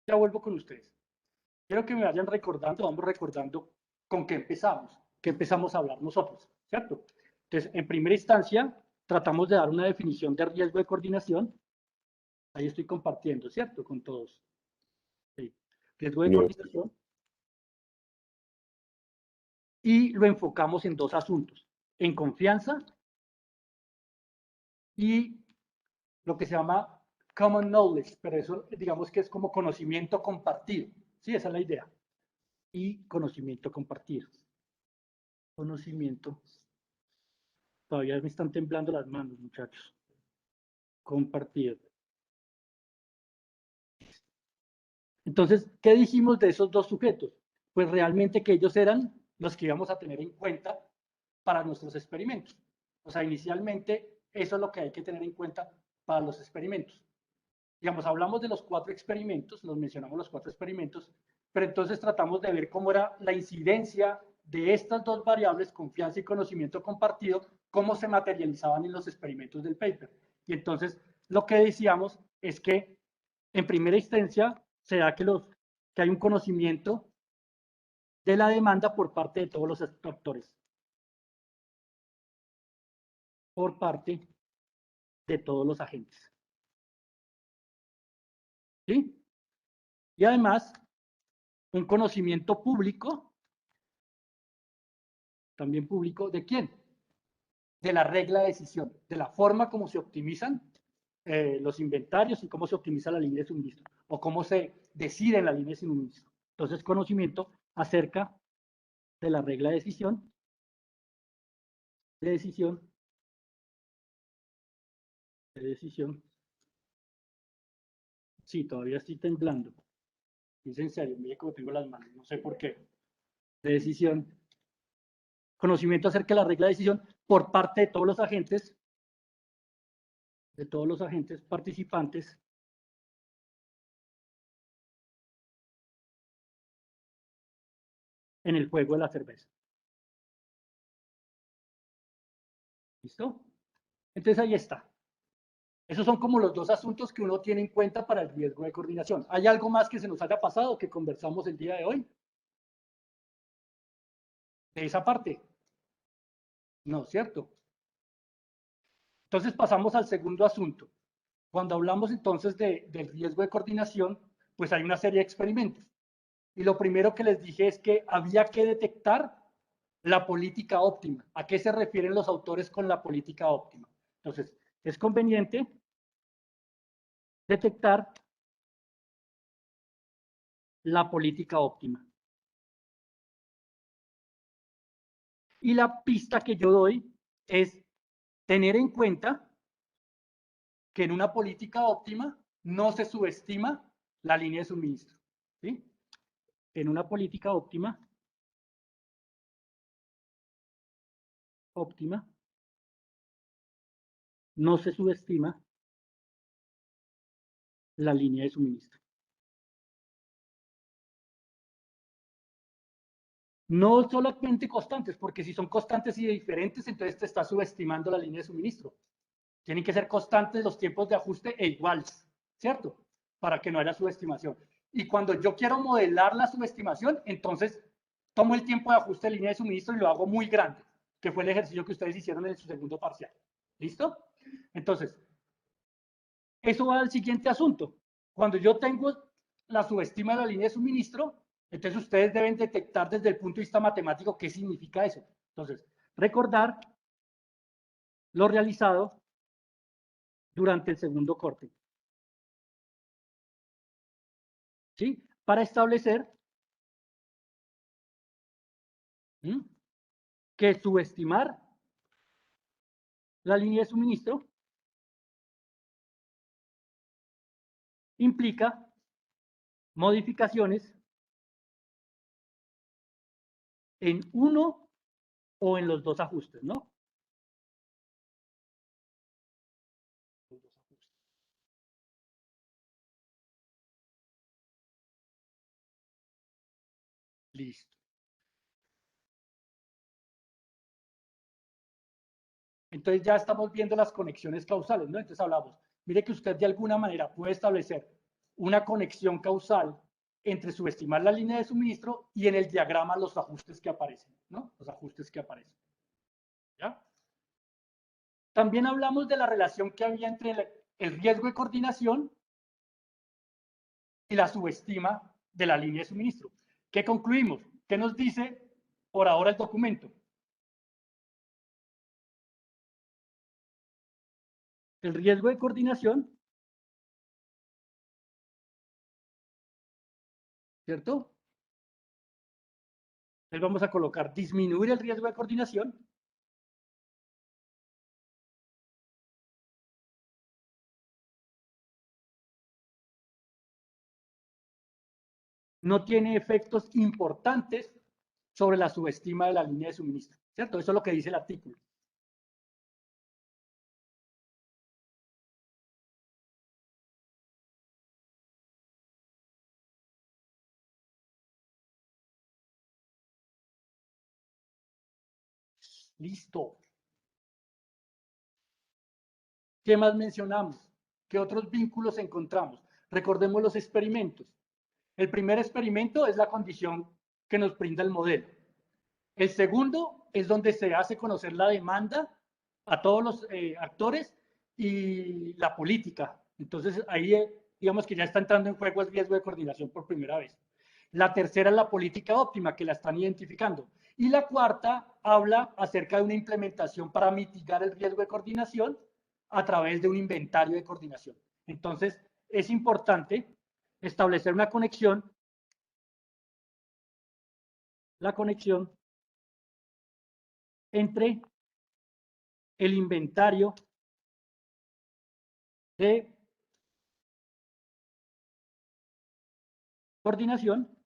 Ya vuelvo con ustedes. Quiero que me vayan recordando, vamos recordando con qué empezamos a hablar nosotros, ¿cierto? Entonces, en primera instancia, tratamos de dar una definición de riesgo de coordinación. Ahí estoy compartiendo, ¿cierto? Con todos. Sí. Riesgo de coordinación. Y lo enfocamos en dos asuntos, en confianza y lo que se llama common knowledge, pero eso digamos que es como conocimiento compartido. Sí, esa es la idea. Y conocimiento compartido. Conocimiento. Todavía me están temblando las manos, muchachos. Compartido. Entonces, ¿qué dijimos de esos dos sujetos? Pues realmente que ellos eran los que íbamos a tener en cuenta para nuestros experimentos. O sea, inicialmente eso es lo que hay que tener en cuenta para los experimentos. Digamos, hablamos de los 4 experimentos, nos mencionamos los 4 experimentos, pero entonces tratamos de ver cómo era la incidencia de estas dos variables, confianza y conocimiento compartido, cómo se materializaban en los experimentos del paper. Y entonces lo que decíamos es que en primera instancia se da que hay un conocimiento de la demanda por parte de todos los actores. Por parte de todos los agentes. ¿Sí? Y además, un conocimiento público, también público, ¿de quién? De la regla de decisión, de la forma como se optimizan los inventarios y cómo se optimiza la línea de suministro, o cómo se decide en la línea de suministro. Entonces, conocimiento acerca de la regla de decisión, Sí, todavía estoy temblando. Es en serio, mire cómo tengo las manos, no sé por qué. De decisión. Conocimiento acerca de la regla de decisión por parte de todos los agentes participantes en el juego de la cerveza. ¿Listo? Entonces ahí está. Esos son como los dos asuntos que uno tiene en cuenta para el riesgo de coordinación. ¿Hay algo más que se nos haya pasado que conversamos el día de hoy? De esa parte. No, ¿cierto? Entonces pasamos al segundo asunto. Cuando hablamos entonces del riesgo de coordinación, pues hay una serie de experimentos. Y lo primero que les dije es que había que detectar la política óptima. ¿A qué se refieren los autores con la política óptima? Entonces, es conveniente detectar la política óptima. Y la pista que yo doy es tener en cuenta que en una política óptima no se subestima la línea de suministro. ¿Sí? En una política óptima, no se subestima la línea de suministro. No solamente constantes, porque si son constantes y diferentes, entonces te está subestimando la línea de suministro. Tienen que ser constantes los tiempos de ajuste e iguales, ¿cierto? Para que no haya subestimación. Y cuando yo quiero modelar la subestimación, entonces tomo el tiempo de ajuste de línea de suministro y lo hago muy grande, que fue el ejercicio que ustedes hicieron en su segundo parcial. ¿Listo? Entonces, eso va al siguiente asunto. Cuando yo tengo la subestima de la línea de suministro, entonces ustedes deben detectar desde el punto de vista matemático qué significa eso. Entonces, recordar lo realizado durante el segundo corte. ¿Sí? Para establecer que subestimar la línea de suministro implica modificaciones en uno o en los dos ajustes, ¿no? Listo. Entonces ya estamos viendo las conexiones causales, ¿no? Entonces hablamos, mire que usted de alguna manera puede establecer una conexión causal entre subestimar la línea de suministro y en el diagrama los ajustes que aparecen, ¿no? Los ajustes que aparecen. ¿Ya? También hablamos de la relación que había entre el riesgo de coordinación y la subestima de la línea de suministro. ¿Qué concluimos? ¿Qué nos dice por ahora el documento? El riesgo de coordinación, ¿cierto? Entonces vamos a colocar disminuir el riesgo de coordinación. No tiene efectos importantes sobre la subestima de la línea de suministro, ¿cierto? Eso es lo que dice el artículo. Listo. ¿Qué más mencionamos? ¿Qué otros vínculos encontramos? Recordemos los experimentos. El primer experimento es la condición que nos brinda el modelo. El segundo es donde se hace conocer la demanda a todos los actores y la política. Entonces ahí digamos que ya está entrando en juego el riesgo de coordinación por primera vez. La tercera es la política óptima, que la están identificando. Y la cuarta habla acerca de una implementación para mitigar el riesgo de coordinación a través de un inventario de coordinación. Entonces, es importante establecer una conexión, entre el inventario de coordinación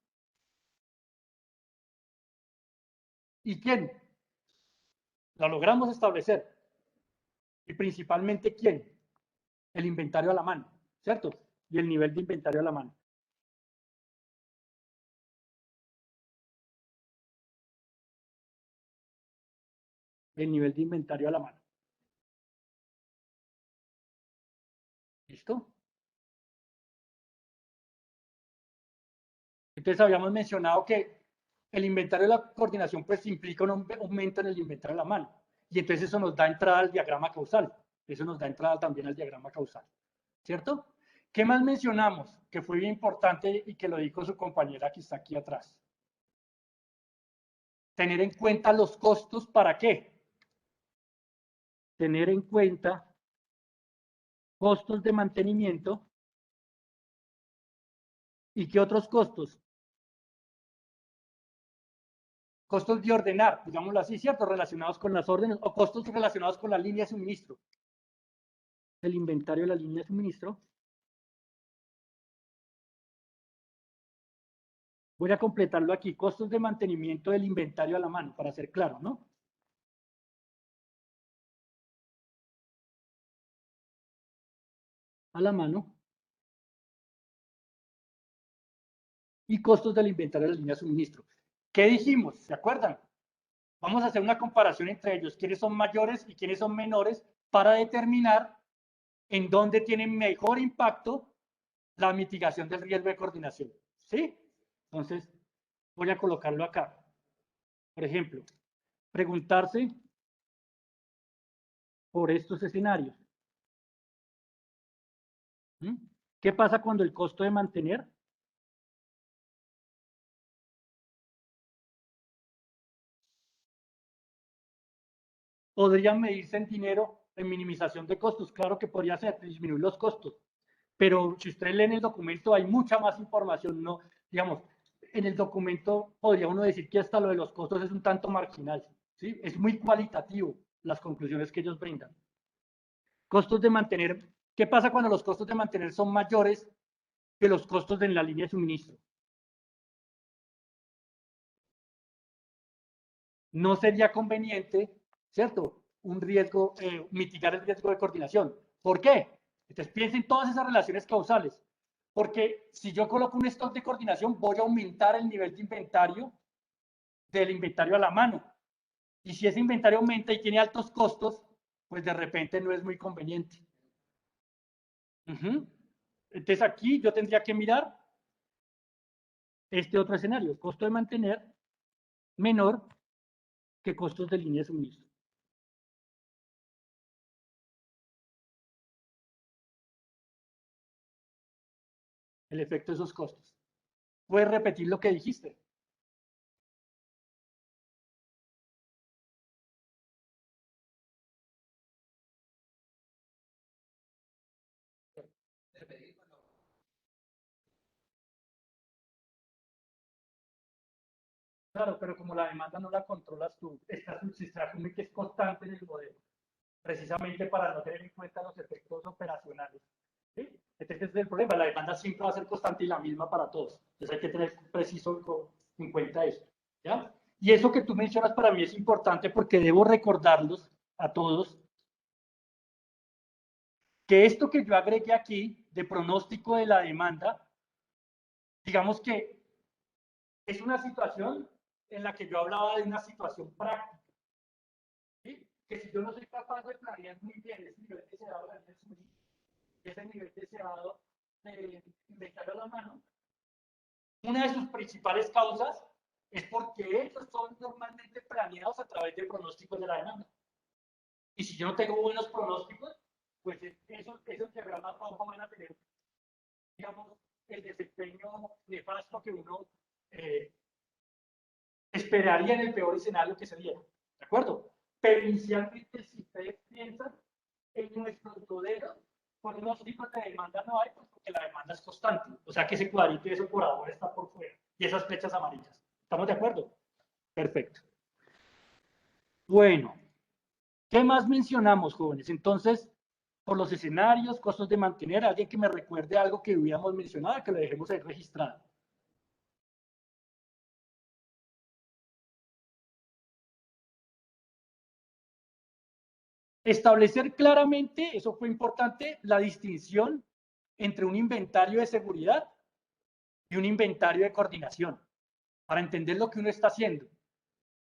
y quién. Lo logramos establecer. Y principalmente quién. El inventario a la mano, ¿cierto? Y el nivel de inventario a la mano. El nivel de inventario a la mano. ¿Listo? Entonces habíamos mencionado que el inventario de la coordinación pues implica un aumento en el inventario a la mano. Y entonces eso nos da entrada al diagrama causal. Eso nos da entrada también al diagrama causal. ¿Cierto? ¿Qué más mencionamos? Que fue bien importante y que lo dijo su compañera que está aquí atrás. Tener en cuenta los costos, ¿para qué? Tener en cuenta costos de mantenimiento. ¿Y qué otros costos? Costos de ordenar, digámoslo así, ¿cierto? Relacionados con las órdenes o costos relacionados con la línea de suministro. El inventario de la línea de suministro. Voy a completarlo aquí. Costos de mantenimiento del inventario a la mano, para ser claro, ¿no? A la mano. Y costos del inventario de la línea de suministro. ¿Qué dijimos? ¿Se acuerdan? Vamos a hacer una comparación entre ellos. ¿Quiénes son mayores y quiénes son menores para determinar en dónde tiene mejor impacto la mitigación del riesgo de coordinación. ¿Sí? Entonces, voy a colocarlo acá. Por ejemplo, preguntarse por estos escenarios. ¿Mm? ¿Qué pasa cuando el costo de mantener podría medirse en dinero, en minimización de costos? Claro que podría ser, disminuir los costos, pero si ustedes leen el documento hay mucha más información, ¿no? Digamos, en el documento podría uno decir que hasta lo de los costos es un tanto marginal, ¿sí? Es muy cualitativo las conclusiones que ellos brindan. Costos de mantener, ¿qué pasa cuando los costos de mantener son mayores que los costos en la línea de suministro? No sería conveniente, ¿cierto? Un riesgo, mitigar el riesgo de coordinación. ¿Por qué? Entonces piensen en todas esas relaciones causales. Porque si yo coloco un stock de coordinación, voy a aumentar el nivel de inventario del inventario a la mano. Y si ese inventario aumenta y tiene altos costos, pues de repente no es muy conveniente. Entonces aquí yo tendría que mirar este otro escenario, costo de mantener menor que costos de línea de suministro. El efecto de esos costos. ¿Puedes repetir lo que dijiste? Claro, pero como la demanda no la controlas tú, se asume que es constante en el modelo, precisamente para no tener en cuenta los efectos operacionales. ¿Sí? Este es el problema, la demanda siempre va a ser constante y la misma para todos. Entonces hay que tener preciso en cuenta eso. ¿Ya? Y eso que tú mencionas para mí es importante porque debo recordarlos a todos que esto que yo agregué aquí de pronóstico de la demanda, digamos que es una situación en la que yo hablaba de una situación práctica. ¿Sí? Que si yo no soy capaz de planear muy bien ese nivel deseado ese nivel deseado de inventario a la mano, una de sus principales causas es porque estos son normalmente planeados a través de pronósticos de la demanda. Y si yo no tengo buenos pronósticos, pues esos diagramas rojo van a tener, digamos, el desempeño nefasto que uno esperaría en el peor escenario que se diera. ¿De acuerdo? Pero inicialmente, si ustedes piensan en nuestros modelos, pronósticos de demanda no hay, pues porque la demanda es constante. O sea que ese cuadrito y ese por ahora está por fuera. Y esas flechas amarillas. ¿Estamos de acuerdo? Perfecto. Bueno, ¿qué más mencionamos, jóvenes? Entonces, por los escenarios, costos de mantener, alguien que me recuerde algo que hubiéramos mencionado, que lo dejemos ahí registrado. Establecer claramente, eso fue importante, la distinción entre un inventario de seguridad y un inventario de coordinación, para entender lo que uno está haciendo,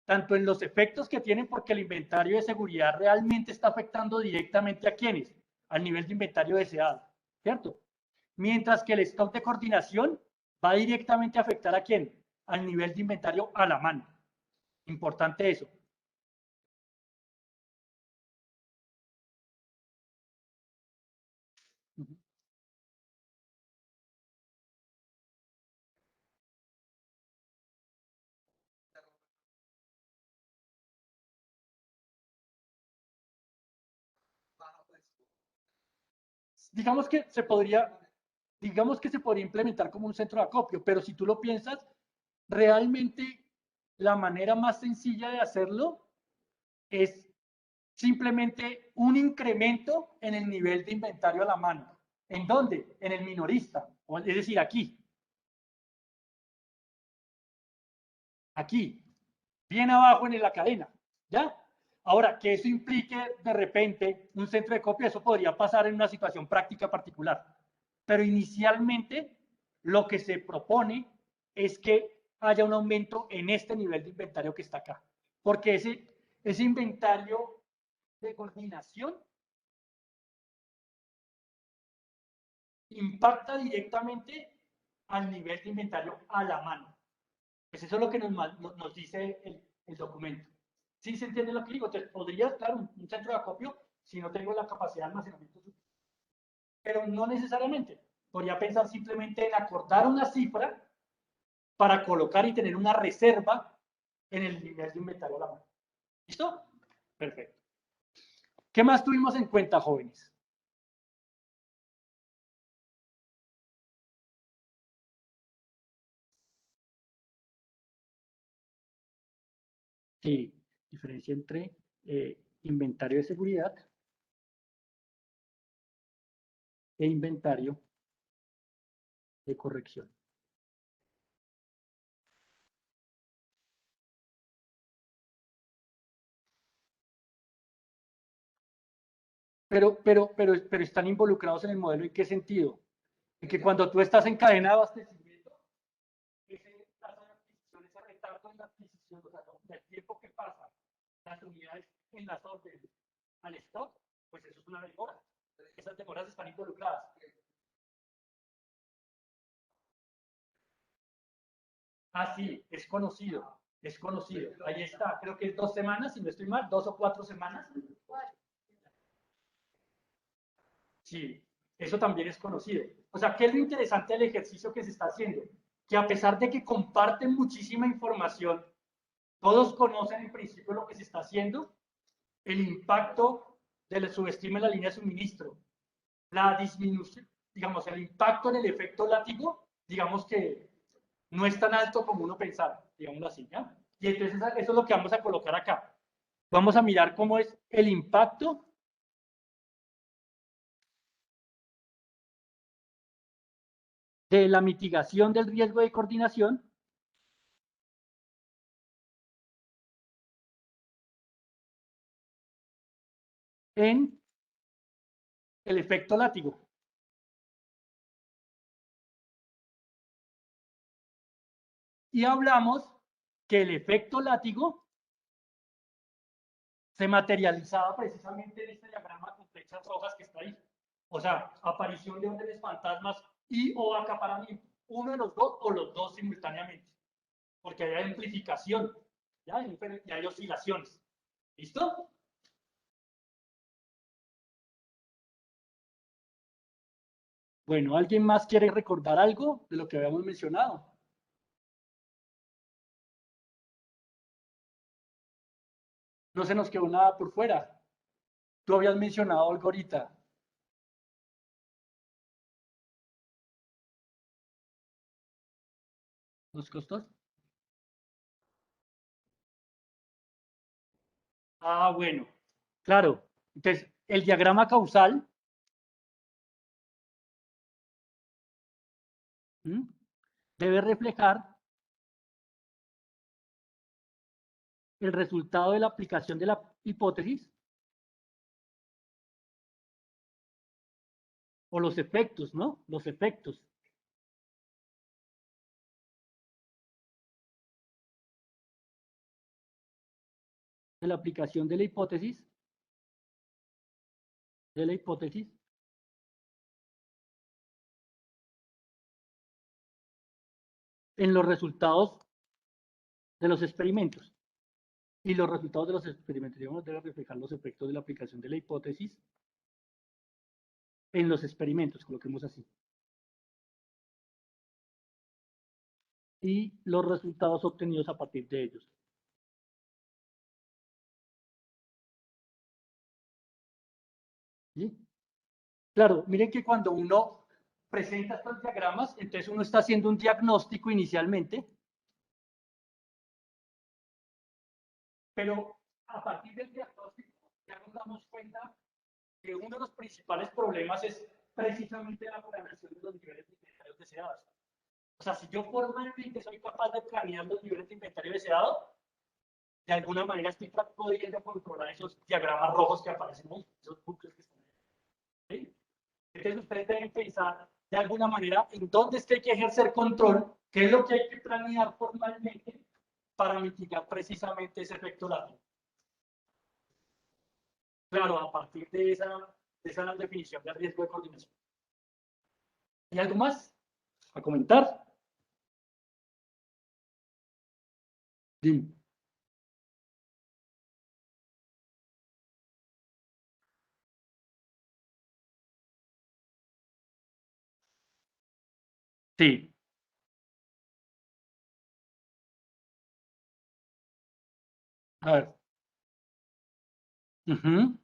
tanto en los efectos que tienen, porque el inventario de seguridad realmente está afectando directamente a quienes, al nivel de inventario deseado, ¿cierto? Mientras que el stock de coordinación va directamente a afectar a quién, al nivel de inventario a la mano. Importante eso. Digamos que se podría implementar como un centro de acopio, pero si tú lo piensas, realmente la manera más sencilla de hacerlo es simplemente un incremento en el nivel de inventario a la mano. ¿En dónde? En el minorista, es decir, aquí. Aquí, bien abajo en la cadena, ¿ya? Ahora, que eso implique de repente un centro de copia, eso podría pasar en una situación práctica particular. Pero inicialmente lo que se propone es que haya un aumento en este nivel de inventario que está acá. Porque ese inventario de coordinación impacta directamente al nivel de inventario a la mano. Pues eso es lo que nos dice el documento. ¿Sí se entiende lo que digo? Entonces, podría, claro, un centro de acopio si no tengo la capacidad de almacenamiento suficiente. Pero no necesariamente. Podría pensar simplemente en acordar una cifra para colocar y tener una reserva en el nivel de inventario a la mano. ¿Listo? Perfecto. ¿Qué más tuvimos en cuenta, jóvenes? Sí, diferencia entre inventario de seguridad e inventario de corrección. Pero están involucrados en el modelo. ¿En qué sentido? En que cuando tú estás en cadena de abastecimiento, ese tasa de adquisición, ese retardo en la adquisición, o sea, el tiempo que pasa las unidades en las órdenes al stock, pues eso es una demora. Esas demoras están involucradas. Ah, sí, es conocido, es conocido. Ahí está, creo que es 2 semanas, si no estoy mal, 2 o 4 semanas. Sí, eso también es conocido. O sea, ¿qué es lo interesante del ejercicio que se está haciendo? Que a pesar de que comparten muchísima información, todos conocen en principio lo que se está haciendo, el impacto del subestima en la línea de suministro, la disminución, digamos, el impacto en el efecto látigo, digamos que no es tan alto como uno pensaba, digámoslo así, ¿ya? Y entonces eso es lo que vamos a colocar acá. Vamos a mirar cómo es el impacto de la mitigación del riesgo de coordinación en el efecto látigo. Y hablamos que el efecto látigo se materializaba precisamente en este diagrama con flechas rojas que está ahí. O sea, aparición de órdenes fantasmas y o acaparamiento. Uno de los dos o los dos simultáneamente. Porque hay amplificación, ¿ya? Y hay oscilaciones. ¿Listo? Bueno, ¿alguien más quiere recordar algo de lo que habíamos mencionado? No se nos quedó nada por fuera. Tú habías mencionado algo ahorita. ¿Los costos? Ah, bueno. Claro. Entonces, el diagrama causal debe reflejar el resultado de la aplicación de la hipótesis o los efectos, ¿no? Los efectos. De la aplicación de la hipótesis en los resultados de los experimentos. Y los resultados de los experimentos deben reflejar los efectos de la aplicación de la hipótesis en los experimentos, coloquemos así. Y los resultados obtenidos a partir de ellos. ¿Sí? Claro, miren que cuando uno presenta estos diagramas, entonces uno está haciendo un diagnóstico inicialmente, pero a partir del diagnóstico ya nos damos cuenta que uno de los principales problemas es precisamente la planeación de los niveles de inventario deseados. O sea, si yo formalmente soy capaz de planear los niveles de inventario deseado, de alguna manera estoy pudiendo controlar esos diagramas rojos que aparecen ahí, esos bucles que están ahí. ¿Sí? Entonces ustedes deben pensar de alguna manera en dónde es que hay que ejercer control, qué es lo que hay que planear formalmente para mitigar precisamente ese efecto látigo. Claro, a partir de esa definición de riesgo de coordinación. ¿Hay algo más a comentar? Dime. Sí. A ver. Ujú.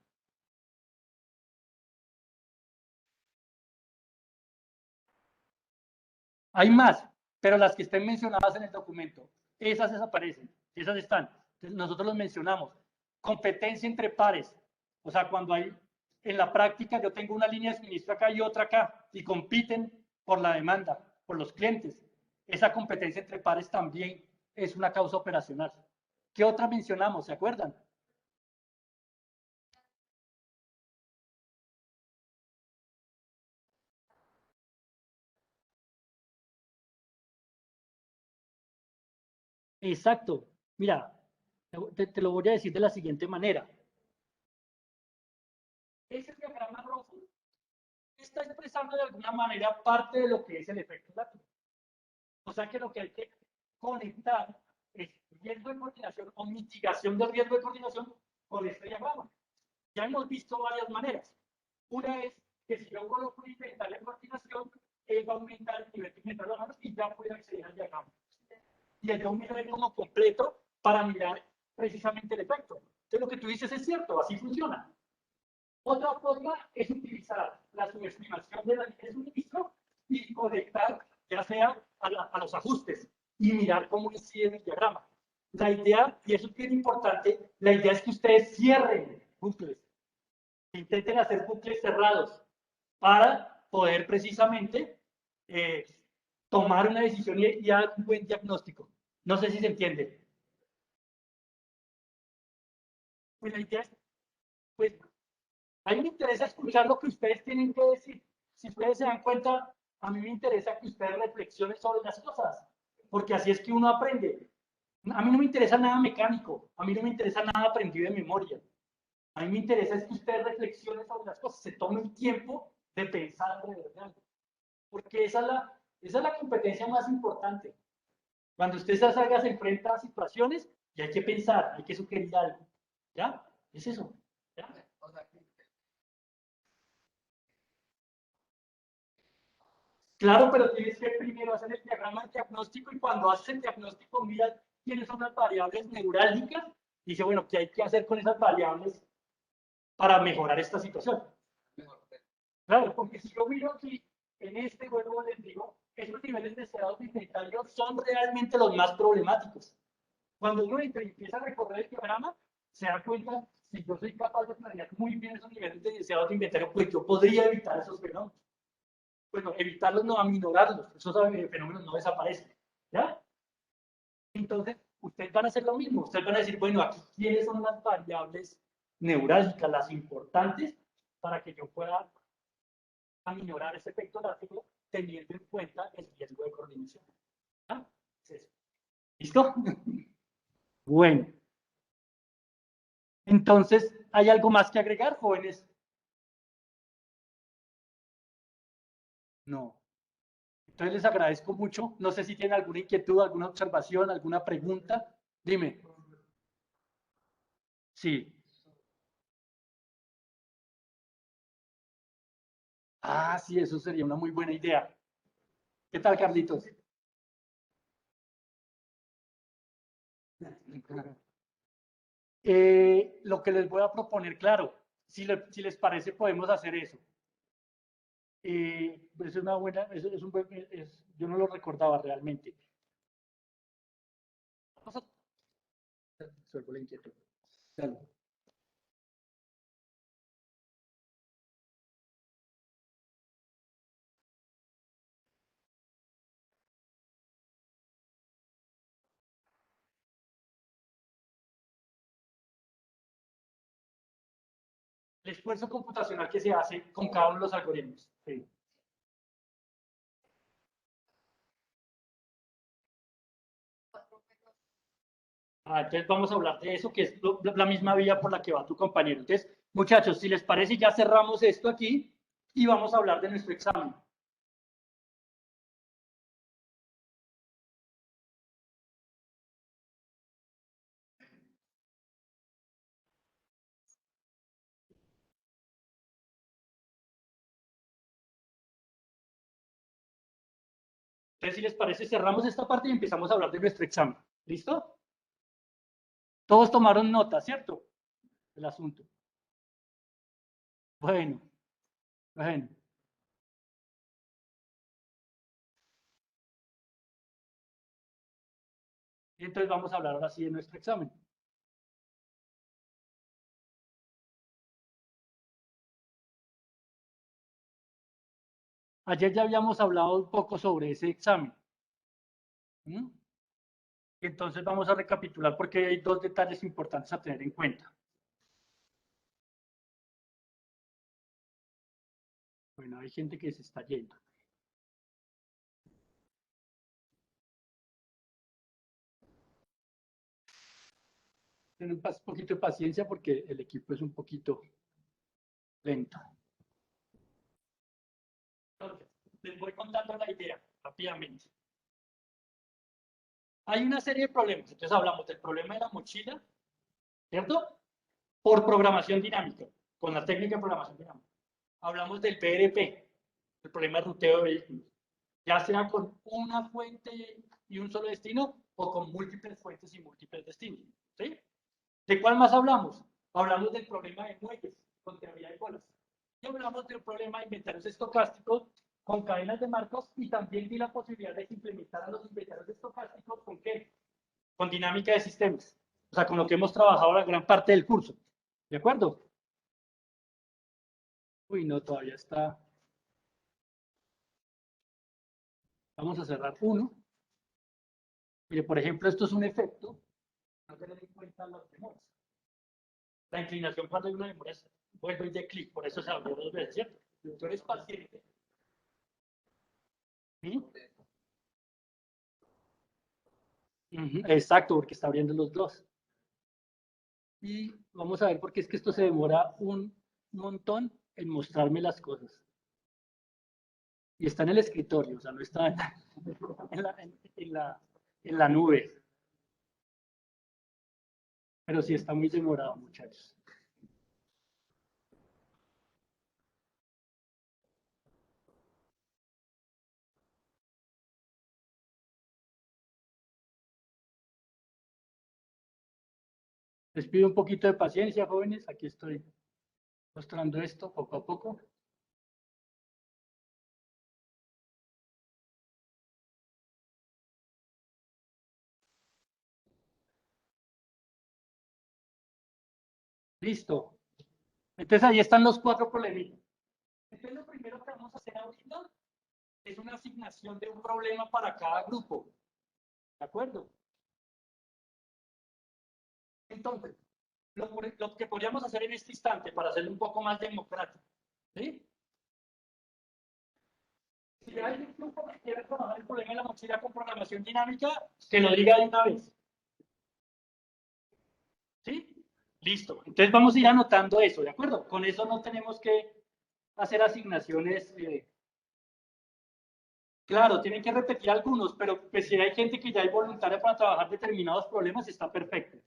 Hay más, pero las que estén mencionadas en el documento, esas desaparecen, esas están. Entonces, nosotros los mencionamos. Competencia entre pares. O sea, cuando hay, en la práctica yo tengo una línea de suministro acá y otra acá, y compiten por la demanda, por los clientes. Esa competencia entre pares también es una causa operacional. ¿Qué otra mencionamos? ¿Se acuerdan? Exacto. Mira, te lo voy a decir de la siguiente manera. Ese diagrama rojo está expresando de alguna manera parte de lo que es el efecto látigo. O sea que lo que hay que conectar es riesgo de coordinación o mitigación del riesgo de coordinación con este diagrama. Ya hemos visto varias maneras. Una es que si yo coloco un inventario de coordinación, él va a aumentar el nivel de inventario de manos y ya puede acceder al diagrama. Y el de un nivel como completo para mirar precisamente el efecto. Entonces lo que tú dices es cierto, así funciona. Otra forma es utilizar la subestimación de la línea de suministro y conectar ya sea a los ajustes y mirar cómo incide en el diagrama. La idea, y eso es bien importante, la idea es que ustedes cierren bucles, intenten hacer bucles cerrados para poder precisamente tomar una decisión y dar un buen diagnóstico. No sé si se entiende. Pues la idea es, pues, a mí me interesa escuchar lo que ustedes tienen que decir. Si ustedes se dan cuenta, a mí me interesa que ustedes reflexionen sobre las cosas, porque así es que uno aprende. A mí no me interesa nada mecánico, a mí no me interesa nada aprendido de memoria. A mí me interesa es que ustedes reflexionen sobre las cosas, se tomen tiempo de pensar alrededor de algo, porque esa es la competencia más importante. Cuando usted se enfrenta a situaciones y hay que pensar, hay que sugerir algo. ¿Ya? Es eso. ¿Ya? Claro, pero tienes que primero hacer el diagrama de diagnóstico y cuando haces el diagnóstico miras quiénes son las variables neurálgicas y dice, bueno, ¿qué hay que hacer con esas variables para mejorar esta situación? Claro, porque si yo miro aquí, en este vuelvo les digo, esos niveles deseados de inventario son realmente los más problemáticos. Cuando uno empieza a recorrer el diagrama, se da cuenta, si yo soy capaz de planear muy bien esos niveles de deseados de inventario, pues yo podría evitar esos fenómenos. Bueno, evitarlos, no aminorarlos, esos fenómenos no desaparecen. ¿Ya? Entonces, ustedes van a hacer lo mismo, ustedes van a decir, bueno, aquí quiénes son las variables neurálgicas, las importantes, para que yo pueda aminorar ese efecto látigo teniendo en cuenta el riesgo de coordinación. ¿Ya? ¿Listo? Bueno. Entonces, ¿hay algo más que agregar, jóvenes? No. Entonces les agradezco mucho. No sé si tienen alguna inquietud, alguna observación, alguna pregunta. Dime. Sí. Ah, sí, eso sería una muy buena idea. ¿Qué tal, Carlitos? Lo que les voy a proponer, claro, si les parece, podemos hacer eso. Es una buena, es un buen, yo no lo recordaba realmente. Vamos a... Resuelvo la inquietud. Dale. El esfuerzo computacional que se hace con cada uno de los algoritmos. Sí. Entonces vamos a hablar de eso, que es la misma vía por la que va tu compañero. Entonces, muchachos, si les parece, ya cerramos esto aquí y vamos a hablar de nuestro examen. Entonces, si les parece, cerramos esta parte y empezamos a hablar de nuestro examen. ¿Listo? Todos tomaron nota, ¿cierto? El asunto. Bueno. Y entonces vamos a hablar ahora sí de nuestro examen. Ayer ya habíamos hablado un poco sobre ese examen. Entonces vamos a recapitular porque hay dos detalles importantes a tener en cuenta. Bueno, hay gente que se está yendo. Tienen un poquito de paciencia porque el equipo es un poquito lento. Entonces, les voy contando la idea rápidamente. Hay una serie de problemas. Entonces hablamos del problema de la mochila, ¿cierto? Por programación dinámica, con la técnica de programación dinámica. Hablamos del PRP, el problema de ruteo de vehículos, ya sea con una fuente y un solo destino o con múltiples fuentes y múltiples destinos. ¿Sí? ¿De cuál más hablamos? Hablamos del problema de muelles con teoría de colas. Y hablamos del problema de inventarios estocásticos con cadenas de marcos y también di la posibilidad de implementar a los inventarios estocásticos con qué? Con dinámica de sistemas. O sea, con lo que hemos trabajado la gran parte del curso. ¿De acuerdo? Uy, no, todavía está. Vamos a cerrar uno. Mire, por ejemplo, esto es un efecto. No tener en cuenta las demoras. La inclinación cuando hay una demora vuelve de clic, por eso se abrió dos veces, ¿cierto? Tú eres paciente. ¿Sí? Exacto, porque está abriendo los dos. Y vamos a ver por qué es que esto se demora un montón en mostrarme las cosas. Y está en el escritorio, o sea, no está en la nube. Pero sí está muy demorado, muchachos. Les pido un poquito de paciencia, jóvenes. Aquí estoy mostrando esto poco a poco. Listo. Entonces ahí están los 4 problemitas. Entonces lo primero que vamos a hacer ahorita es una asignación de un problema para cada grupo. ¿De acuerdo? Entonces, lo que podríamos hacer en este instante para hacerlo un poco más democrático, ¿sí? Si hay un grupo que quiere trabajar el problema de la mochila con programación dinámica, que lo diga de una vez. ¿Sí? Listo. Entonces vamos a ir anotando eso, ¿de acuerdo? Con eso no tenemos que hacer asignaciones. Claro, tienen que repetir algunos, pero pues si hay gente que ya es voluntaria para trabajar determinados problemas, está perfecto.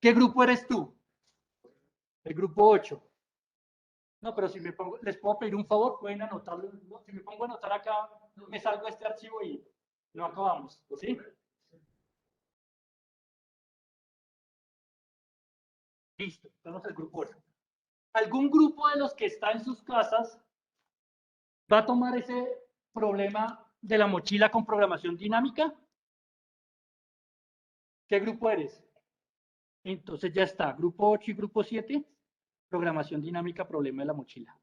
¿Qué grupo eres tú? El grupo 8. No, pero si me pongo, les puedo pedir un favor, pueden anotarlo. ¿No? Si me pongo a anotar acá, me salgo de este archivo y no acabamos. ¿Sí? Listo, vamos al grupo 8. ¿Algún grupo de los que está en sus casas va a tomar ese problema de la mochila con programación dinámica? ¿Qué grupo eres? Entonces ya está, grupo 8 y grupo 7, programación dinámica, problema de la mochila.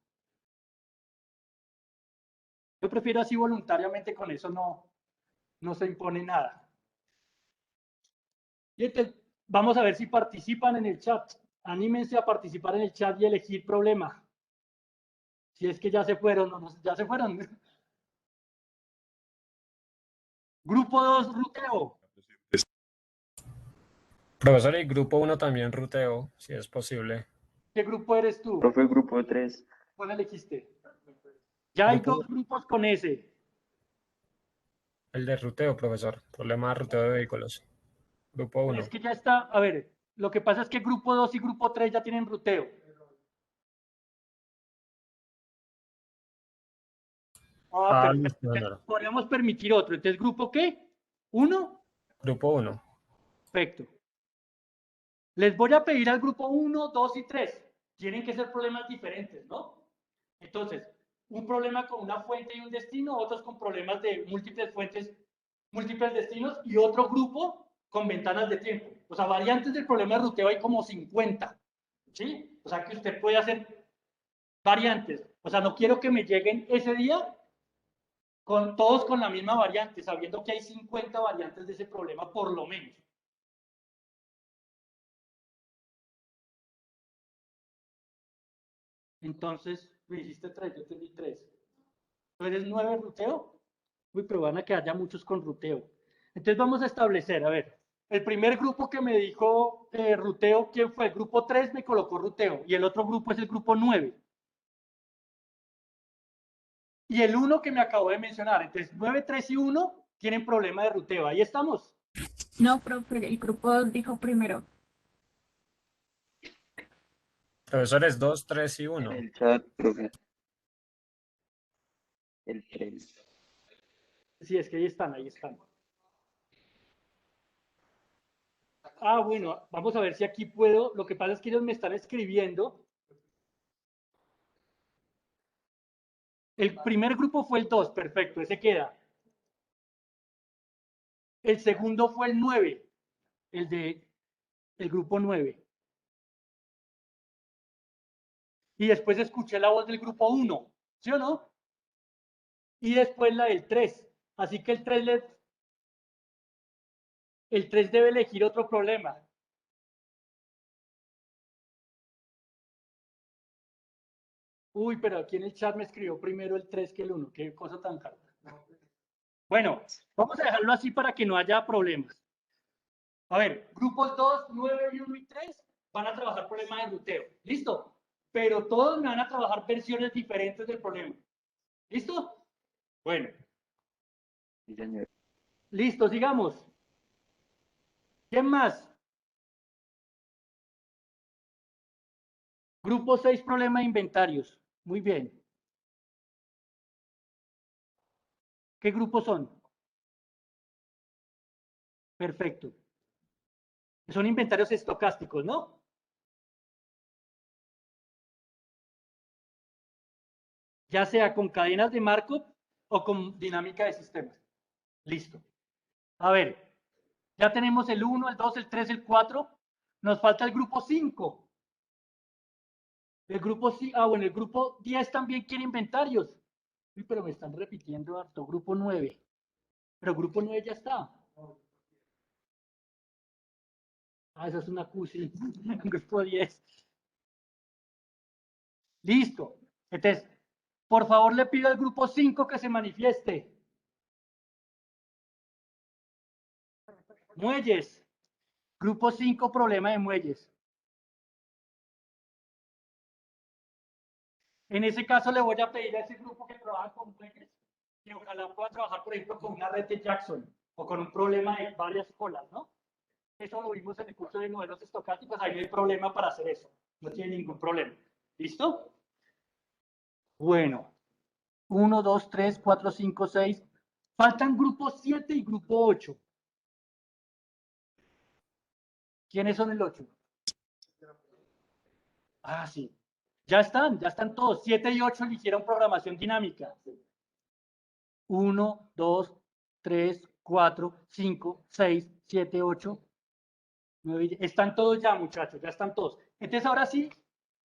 Yo prefiero así voluntariamente, con eso no se impone nada. Y entonces vamos a ver si participan en el chat. Anímense a participar en el chat y elegir problema. Si es que ya se fueron, ya se fueron. Grupo 2, ruteo.
Profesor, y grupo 1 también ruteo, si es posible.
¿Qué grupo eres tú?
Profe, grupo 3.
¿Cuál elegiste? Ya hay
Grupo-
dos grupos con ese.
El de ruteo, profesor. Problema de ruteo de vehículos. Grupo 1.
Es que ya está, a ver, lo que pasa es que grupo 2 y grupo 3 ya tienen ruteo.
Ah,
Perfecto.
listo, señor.
Podríamos permitir otro. Entonces, ¿grupo qué? ¿1?
Grupo 1.
Perfecto. Les voy a pedir al grupo 1, 2 y 3. Tienen que ser problemas diferentes, ¿no? Entonces, un problema con una fuente y un destino, otros con problemas de múltiples fuentes, múltiples destinos y otro grupo con ventanas de tiempo. O sea, variantes del problema de ruteo hay como 50, ¿sí? O sea, que usted puede hacer variantes. O sea, no quiero que me lleguen ese día con todos con la misma variante, sabiendo que hay 50 variantes de ese problema por lo menos. Entonces, me hiciste 3, yo te di 3. ¿Tú eres 9 ruteo? Uy, pero van a quedar ya muchos con ruteo. Entonces vamos a establecer, a ver, el primer grupo que me dijo ruteo, ¿quién fue? El grupo 3 me colocó ruteo y el otro grupo es el grupo 9. Y el 1 que me acabo de mencionar, entonces 9, 3 y 1 tienen problema de ruteo. Ahí estamos.
No, profe, el grupo dijo primero.
Profesores 2, 3 y 1.
El chat, profe. El 3.
Sí, es que ahí están, ahí están. Ah, bueno, vamos a ver si aquí puedo. Lo que pasa es que ellos me están escribiendo. El primer grupo fue el 2, perfecto, ese queda. El segundo fue el 9, el grupo 9. Y después escuché la voz del grupo 1, ¿sí o no? Y después la del 3. Así que el 3 debe elegir otro problema. Uy, pero aquí en el chat me escribió primero el 3 que el 1. Qué cosa tan cara. Bueno, vamos a dejarlo así para que no haya problemas. A ver, grupos 2, 9 y 1 y 3 van a trabajar problemas de ruteo. ¿Listo? Pero todos me van a trabajar versiones diferentes del problema. ¿Listo? Bueno.
Sí, señor.
Listo, sigamos. ¿Quién más? Grupo 6, problema de inventarios. Muy bien. ¿Qué grupos son? Perfecto. Son inventarios estocásticos, ¿no? Ya sea con cadenas de Markov o con dinámica de sistemas. Listo. A ver, ya tenemos el 1, el 2, el 3, el 4. Nos falta el grupo 5. El grupo, bueno, el grupo 10 también quiere inventarios. Uy, pero me están repitiendo harto. Grupo 9. Pero grupo 9 ya está. Ah, esa es una Q, sí. Grupo 10. Listo. Entonces, por favor, le pido al grupo 5 que se manifieste. Muelles. Grupo 5, problema de muelles. En ese caso, le voy a pedir a ese grupo que trabaja con muelles que ojalá pueda trabajar, por ejemplo, con una red de Jackson o con un problema de varias colas, ¿no? Eso lo vimos en el curso de modelos estocásticos, ahí no hay problema para hacer eso. No tiene ningún problema. ¿Listo? Bueno. 1, 2, 3, 4, 5, 6. Faltan grupo 7 y grupo 8. ¿Quiénes son el 8? Ah, sí. Ya están todos. 7 y 8 eligieron programación dinámica. 1, 2, 3, 4, 5, 6, 7, 8, 9. Están todos ya, muchachos, ya están todos. Entonces, ahora sí,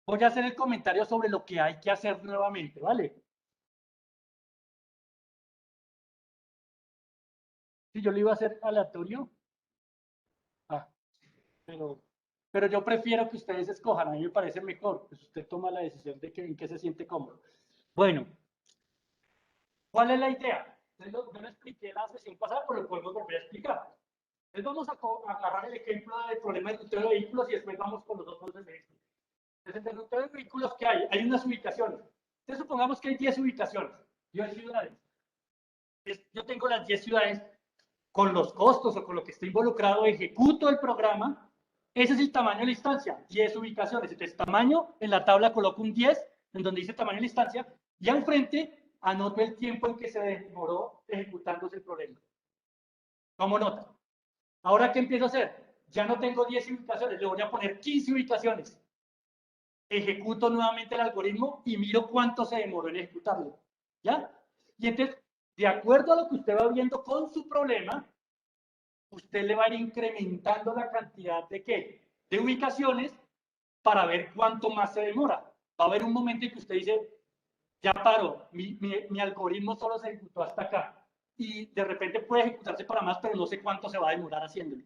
voy a hacer el comentario sobre lo que hay que hacer nuevamente, ¿vale? Si yo lo iba a hacer aleatorio. Ah, pero yo prefiero que ustedes escojan, a mí me parece mejor, pues usted toma la decisión de en qué se siente cómodo. Bueno, ¿cuál es la idea? Yo lo expliqué la sesión pasada, pero lo podemos volver a explicar. Entonces vamos a agarrar el ejemplo del problema de ruteo de vehículos y después vamos con los otros ejemplos. Entonces, en el ruteo de vehículos, ¿qué hay? Hay unas ubicaciones. Entonces supongamos que hay 10 ubicaciones, 10 ciudades. Entonces, yo tengo las 10 ciudades con los costos o con lo que esté involucrado, ejecuto el programa. Ese es el tamaño de la instancia, 10 ubicaciones. Entonces, tamaño, en la tabla coloco un 10, en donde dice tamaño de la instancia, y al frente anoto el tiempo en que se demoró ejecutándose el problema. Tomo nota. Ahora, ¿qué empiezo a hacer? Ya no tengo 10 ubicaciones, le voy a poner 15 ubicaciones. Ejecuto nuevamente el algoritmo y miro cuánto se demoró en ejecutarlo. ¿Ya? Y entonces, de acuerdo a lo que usted va viendo con su problema, usted le va a ir incrementando la cantidad de ¿qué? De ubicaciones para ver cuánto más se demora. Va a haber un momento en que usted dice, ya paró, mi algoritmo solo se ejecutó hasta acá. Y de repente puede ejecutarse para más, pero no sé cuánto se va a demorar haciéndolo.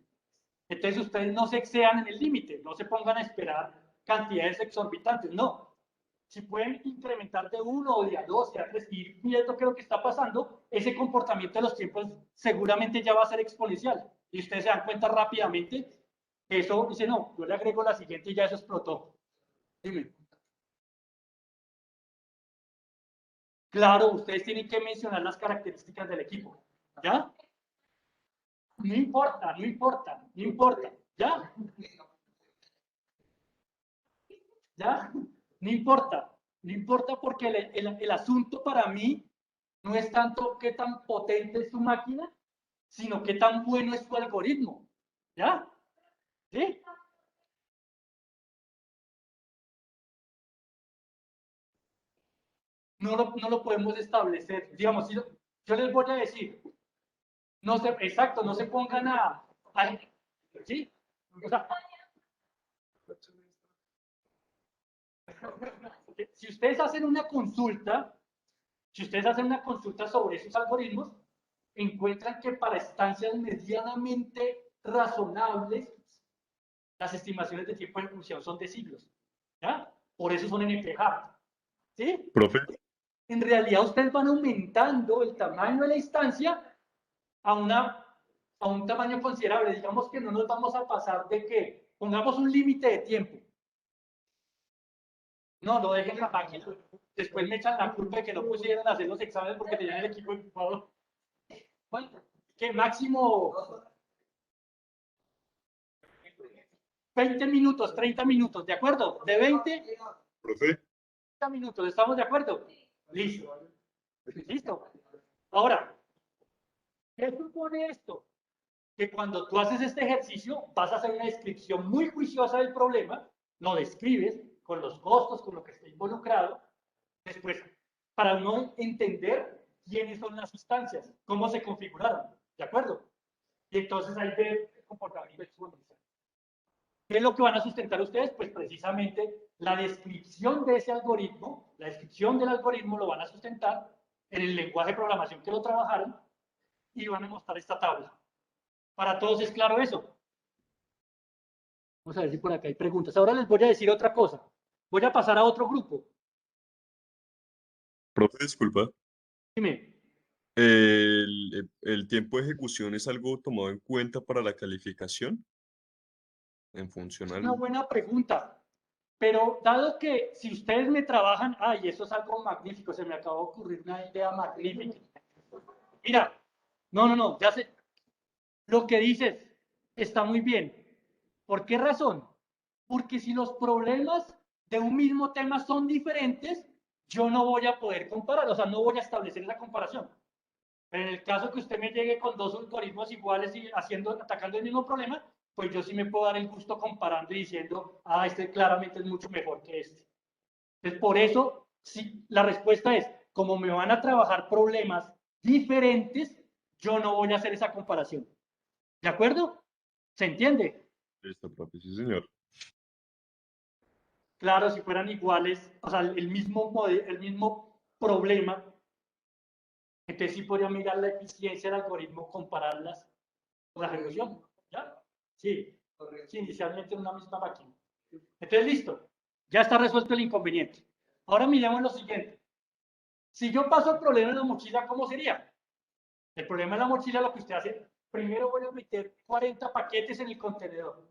Entonces ustedes no se excedan en el límite, no se pongan a esperar cantidades exorbitantes, no. Si pueden incrementar de 1 o de a 2, de a 3, y ir viendo qué es lo que está pasando, ese comportamiento de los tiempos seguramente ya va a ser exponencial. Y ustedes se dan cuenta rápidamente que eso dice, no, yo le agrego la siguiente y ya eso explotó. Dime. Claro, ustedes tienen que mencionar las características del equipo. ¿Ya? No importa, no importa, no importa. ¿Ya? ¿Ya? No importa. No importa porque el asunto para mí no es tanto qué tan potente es su máquina, sino qué tan bueno es su algoritmo. ¿Ya? ¿Sí? No lo podemos establecer. Digamos, yo les voy a decir, no se, exacto, no se pongan ¿sí? O sea, si ustedes hacen una consulta, sobre esos algoritmos, encuentran que para estancias medianamente razonables, las estimaciones de tiempo de ejecución son de siglos. ¿Ya? Por eso son NP-hard. ¿Sí?
Profe,
En realidad ustedes van aumentando el tamaño de la instancia a un tamaño considerable. Digamos que no nos vamos a pasar de que pongamos un límite de tiempo. No, lo dejen en la máquina. Después me echan la culpa de que no pusieron a hacer los exámenes porque tenían el equipo ocupado. Bueno, que máximo 20 minutos, 30 minutos, ¿de acuerdo? De 20
profe,
30 minutos, ¿estamos de acuerdo? Listo. Listo. Ahora, ¿qué supone esto? Que cuando tú haces este ejercicio, vas a hacer una descripción muy juiciosa del problema, lo describes con los costos, con lo que esté involucrado, después, para uno entender quiénes son las sustancias, cómo se configuraron, ¿de acuerdo? Y entonces ahí ve el comportamiento exponencial. ¿Qué es lo que van a sustentar ustedes? Pues precisamente la descripción de ese algoritmo, la descripción del algoritmo lo van a sustentar en el lenguaje de programación que lo trabajaron y van a mostrar esta tabla. ¿Para todos es claro eso? Vamos a ver si por acá hay preguntas. Ahora les voy a decir otra cosa. Voy a pasar a otro grupo.
profe, disculpa.
Dime.
¿El tiempo de ejecución es algo tomado en cuenta para la calificación? En
Es
funcional.
una buena pregunta. Pero dado que si ustedes me trabajan, ay, eso es algo magnífico, se me acabó de ocurrir una idea magnífica. Mira, no, ya sé, lo que dices está muy bien. ¿Por qué razón? Porque si los problemas de un mismo tema son diferentes, yo no voy a poder comparar, o sea, no voy a establecer esa comparación. Pero en el caso que usted me llegue con dos algoritmos iguales y atacando el mismo problema, pues yo sí me puedo dar el gusto comparando y diciendo, ah, este claramente es mucho mejor que este. Entonces, por eso, sí, la respuesta es, como me van a trabajar problemas diferentes, yo no voy a hacer esa comparación. ¿De acuerdo? ¿Se entiende?
Listo, profe, sí, señor.
Claro, si fueran iguales, o sea, el mismo problema, entonces sí podría mirar la eficiencia del algoritmo, compararlas con la ejecución. ¿Ya? Sí. Sí, inicialmente en una misma máquina. Entonces, listo. Ya está resuelto el inconveniente. Ahora miremos lo siguiente. Si yo paso el problema en la mochila, ¿cómo sería? El problema en la mochila, lo que usted hace, primero voy a meter 40 paquetes en el contenedor.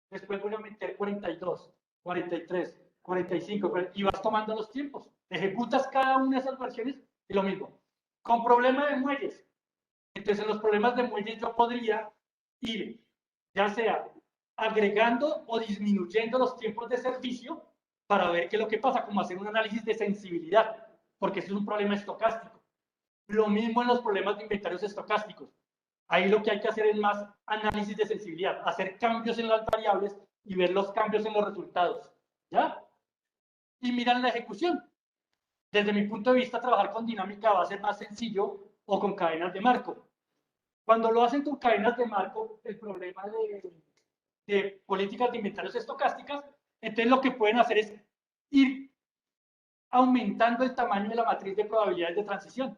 Después voy a meter 42, 43, 45, y vas tomando los tiempos. Ejecutas cada una de esas versiones y lo mismo. Con problema de muelles. Entonces, en los problemas de muelles yo podría ir, ya sea agregando o disminuyendo los tiempos de servicio para ver qué es lo que pasa, como hacer un análisis de sensibilidad. porque ese es un problema estocástico. Lo mismo en los problemas de inventarios estocásticos. Ahí lo que hay que hacer es más análisis de sensibilidad, hacer cambios en las variables y ver los cambios en los resultados. ¿Ya? Y mirar la ejecución. Desde mi punto de vista, trabajar con dinámica va a ser más sencillo o con cadenas de marco. Cuando lo hacen con cadenas de marco, el problema de políticas de inventarios estocásticas, entonces lo que pueden hacer es ir aumentando el tamaño de la matriz de probabilidades de transición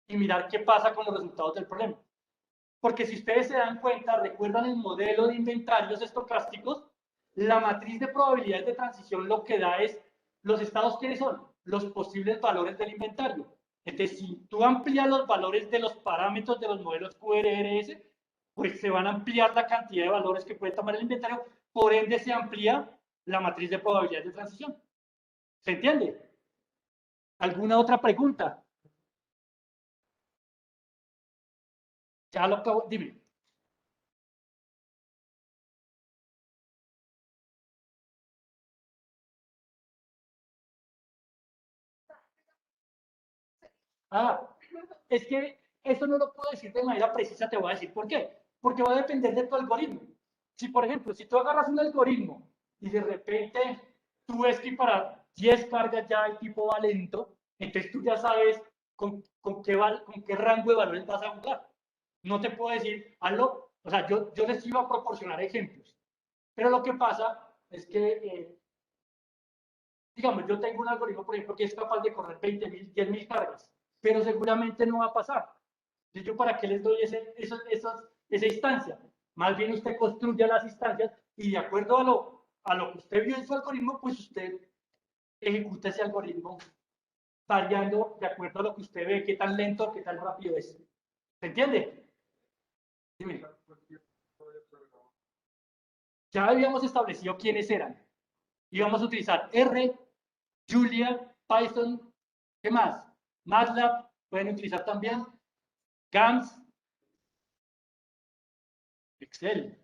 y mirar qué pasa con los resultados del problema. Porque si ustedes se dan cuenta, recuerdan el modelo de inventarios estocásticos, la matriz de probabilidades de transición lo que da es los estados, ¿quiénes son? Los posibles valores del inventario. Entonces, si tú amplías los valores de los parámetros de los modelos QRRS, pues se van a ampliar la cantidad de valores que puede tomar el inventario, por ende se amplía la matriz de probabilidades de transición. ¿Se entiende? ¿Alguna otra pregunta? Ya lo acabo, dime. Es que eso no lo puedo decir de manera precisa, te voy a decir por qué. Porque va a depender de tu algoritmo. Si, por ejemplo, si tú agarras un algoritmo y de repente tú ves que para 10 cargas ya el tipo va lento, entonces tú ya sabes con qué rango de valores vas a jugar. No te puedo decir, hazlo, o sea, yo les iba a proporcionar ejemplos. Pero lo que pasa es que, digamos, yo tengo un algoritmo, por ejemplo, que es capaz de correr 20.000, 10.000 cargas, pero seguramente no va a pasar. Entonces, ¿yo para qué les doy esa instancia? Más bien usted construye las instancias y de acuerdo a lo que usted vio en su algoritmo, pues usted ejecuta ese algoritmo variando de acuerdo a lo que usted ve, qué tan lento, qué tan rápido es. ¿Se entiende? Dime. Ya habíamos establecido quiénes eran. Íbamos a utilizar R, Julia, Python, ¿qué más? MATLAB, pueden utilizar también, GAMS, Excel.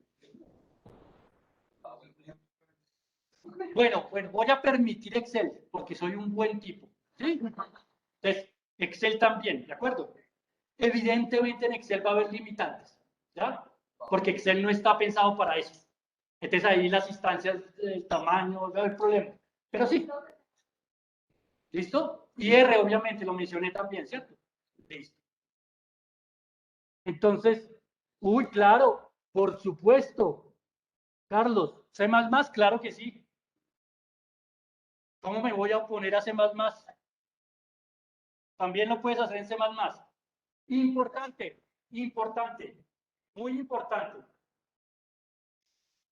Bueno, voy a permitir Excel, porque soy un buen tipo, ¿sí? Entonces, Excel también, ¿de acuerdo? Evidentemente en Excel va a haber limitantes, ¿ya? Porque Excel no está pensado para eso. Entonces ahí las instancias, el tamaño, va a haber problema. Pero sí. ¿Listo? Y R, obviamente, lo mencioné también, ¿cierto? Listo. Entonces, uy, claro, por supuesto. Carlos, C++, claro que sí. ¿Cómo me voy a oponer a C++? También lo puedes hacer en C++. Importante, muy importante.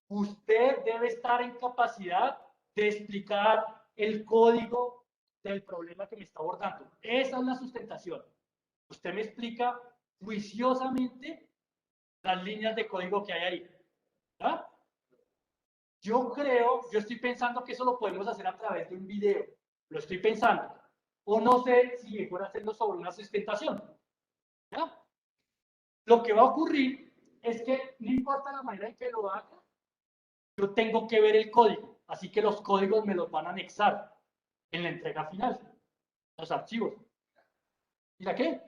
Usted debe estar en capacidad de explicar el código del problema que me está abordando. Esa es la sustentación. Usted me explica juiciosamente las líneas de código que hay ahí. ¿Ah? Yo estoy pensando que eso lo podemos hacer a través de un video. Lo estoy pensando. O no sé si mejor hacerlo sobre una sustentación. ¿Ya? Lo que va a ocurrir es que no importa la manera en que lo haga, yo tengo que ver el código. Así que los códigos me los van a anexar en la entrega final. Los archivos. ¿Mira qué?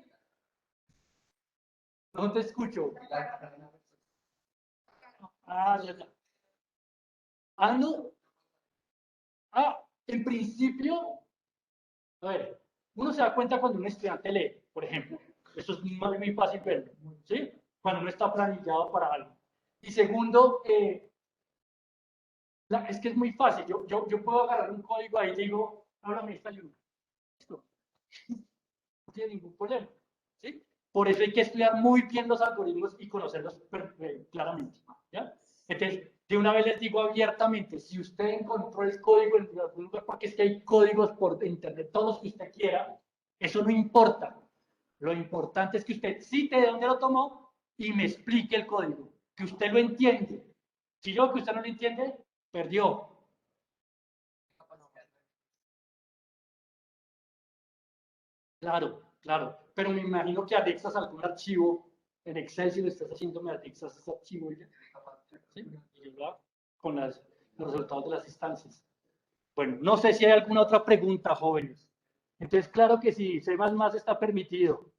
No te escucho. Ya. No. En principio, a ver, uno se da cuenta cuando un estudiante lee, por ejemplo. Eso es muy fácil verlo, ¿sí? Cuando uno está planillado para algo. Y segundo, es que es muy fácil. Yo puedo agarrar un código ahí y digo, háblame esta ayuda. Listo. No tiene ningún problema, ¿sí? Por eso hay que estudiar muy bien los algoritmos y conocerlos claramente, ¿ya? Entonces, de una vez les digo abiertamente, si usted encontró el código en algún lugar, porque es que hay códigos por internet, todos los que usted quiera, eso no importa. Lo importante es que usted cite de dónde lo tomó y me explique el código, que usted lo entiende. Si yo que usted no lo entiende, perdió. Claro, claro. Pero me imagino que anexas algún archivo en Excel, si lo estás haciendo, me anexas ese archivo ¿sí? Y ya con los resultados de las instancias. Bueno, no sé si hay alguna otra pregunta, jóvenes. Entonces, claro que sí, C++ está permitido.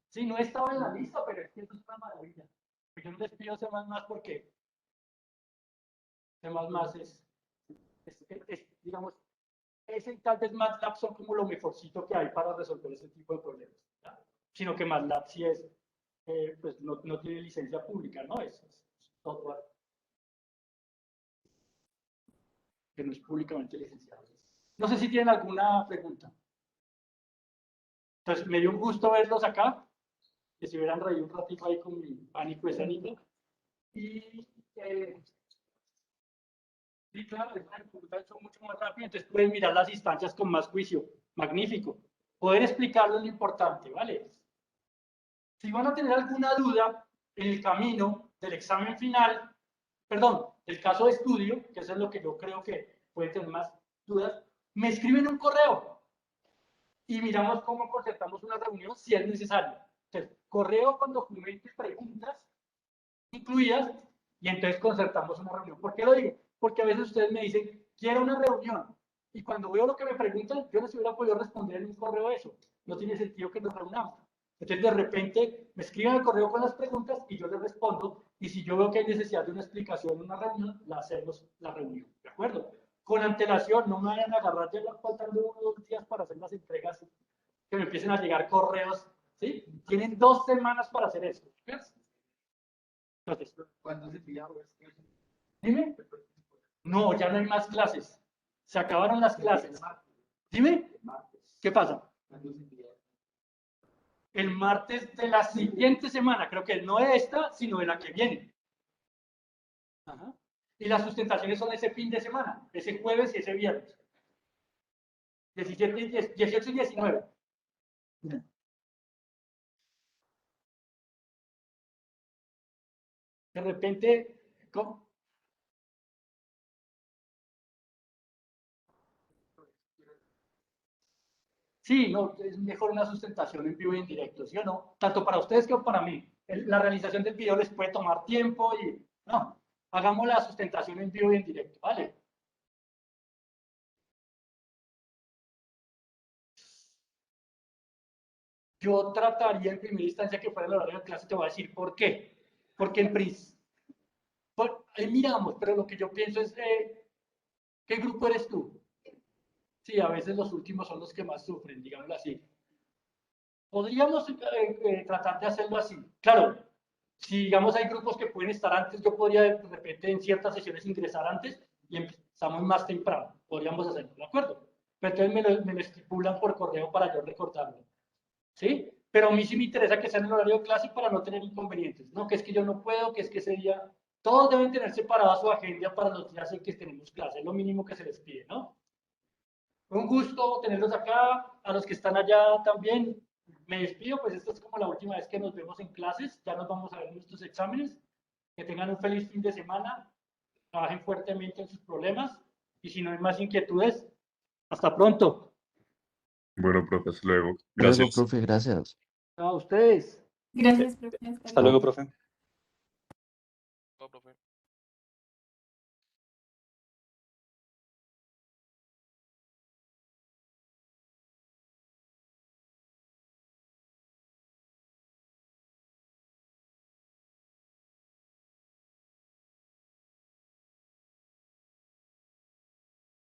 Sí, no estaba en la lista, pero es que eso es una maravilla. Yo no les pido C++ porque C++ digamos, ese y tal vez MATLAB son como lo mejorcito que hay para resolver ese tipo de problemas, ¿ya? Sino que MATLAB sí es, pues no tiene licencia pública, ¿no? Es software que no es públicamente licenciado. No sé si tienen alguna pregunta. Entonces, me dio un gusto verlos acá, que se hubieran reído un ratito ahí con mi pánico escénico. Y, sí, claro, es una dificultad mucho más rápido, entonces pueden mirar las instancias con más juicio. Magnífico. Poder explicarlo es lo importante, ¿vale? Si van a tener alguna duda en el camino del examen final, perdón, del caso de estudio, que eso es lo que yo creo que pueden tener más dudas, me escriben un correo y miramos cómo concertamos una reunión si es necesario. Entonces, correo con documentos y preguntas incluidas y entonces concertamos una reunión. ¿Por qué lo digo? Porque a veces ustedes me dicen, quiero una reunión, y cuando veo lo que me preguntan, yo no se hubiera podido responder en un correo eso. No tiene sentido que nos reunamos. Entonces, de repente, me escriben al correo con las preguntas y yo les respondo, y si yo veo que hay necesidad de una explicación en una reunión, la hacemos la reunión, ¿de acuerdo? Con antelación, no me vayan a agarrar ya faltando 1 o 2 días para hacer las entregas, que me empiecen a llegar correos, ¿sí? Tienen 2 semanas para hacer eso. Entonces,
¿Cuándo se envía?
dime. No, ya no hay más clases. Se acabaron las clases. Dime. ¿Qué pasa? El martes de la siguiente semana, creo que no de esta, sino de la que viene. Ajá. Y las sustentaciones son ese fin de semana, ese jueves y ese viernes. 17, 18 y 19. De repente, ¿cómo? Sí, no, es mejor una sustentación en vivo y en directo, ¿sí o no? Tanto para ustedes como para mí. La realización del video les puede tomar tiempo y no, hagamos la sustentación en vivo y en directo, ¿vale? Yo trataría en primera instancia que fuera el horario de clase, te voy a decir por qué. Porque en principio, ahí miramos, pero lo que yo pienso es, ¿qué grupo eres tú? Sí, a veces los últimos son los que más sufren, digámoslo así. Podríamos tratar de hacerlo así. Claro, si digamos hay grupos que pueden estar antes, yo podría de repente en ciertas sesiones ingresar antes y empezamos más temprano. Podríamos hacerlo, ¿de acuerdo? Pero entonces me lo estipulan por correo para yo recordarlo. ¿Sí? Pero a mí sí me interesa que sea en el horario de clase para no tener inconvenientes. No, que es que yo no puedo, que es que ese día... Todos deben tener separada su agenda para los días en que tenemos clase. Es lo mínimo que se les pide, ¿no? Un gusto tenerlos acá. A los que están allá también, me despido, pues esta es como la última vez que nos vemos en clases. Ya nos vamos a ver en nuestros exámenes. Que tengan un feliz fin de semana. Trabajen fuertemente en sus problemas. Y si no hay más inquietudes, hasta pronto.
Bueno, profe, hasta luego.
Luego,
Gracias.
profe, gracias.
A ustedes.
Gracias, profe.
Hasta luego, profe. Chao, profe.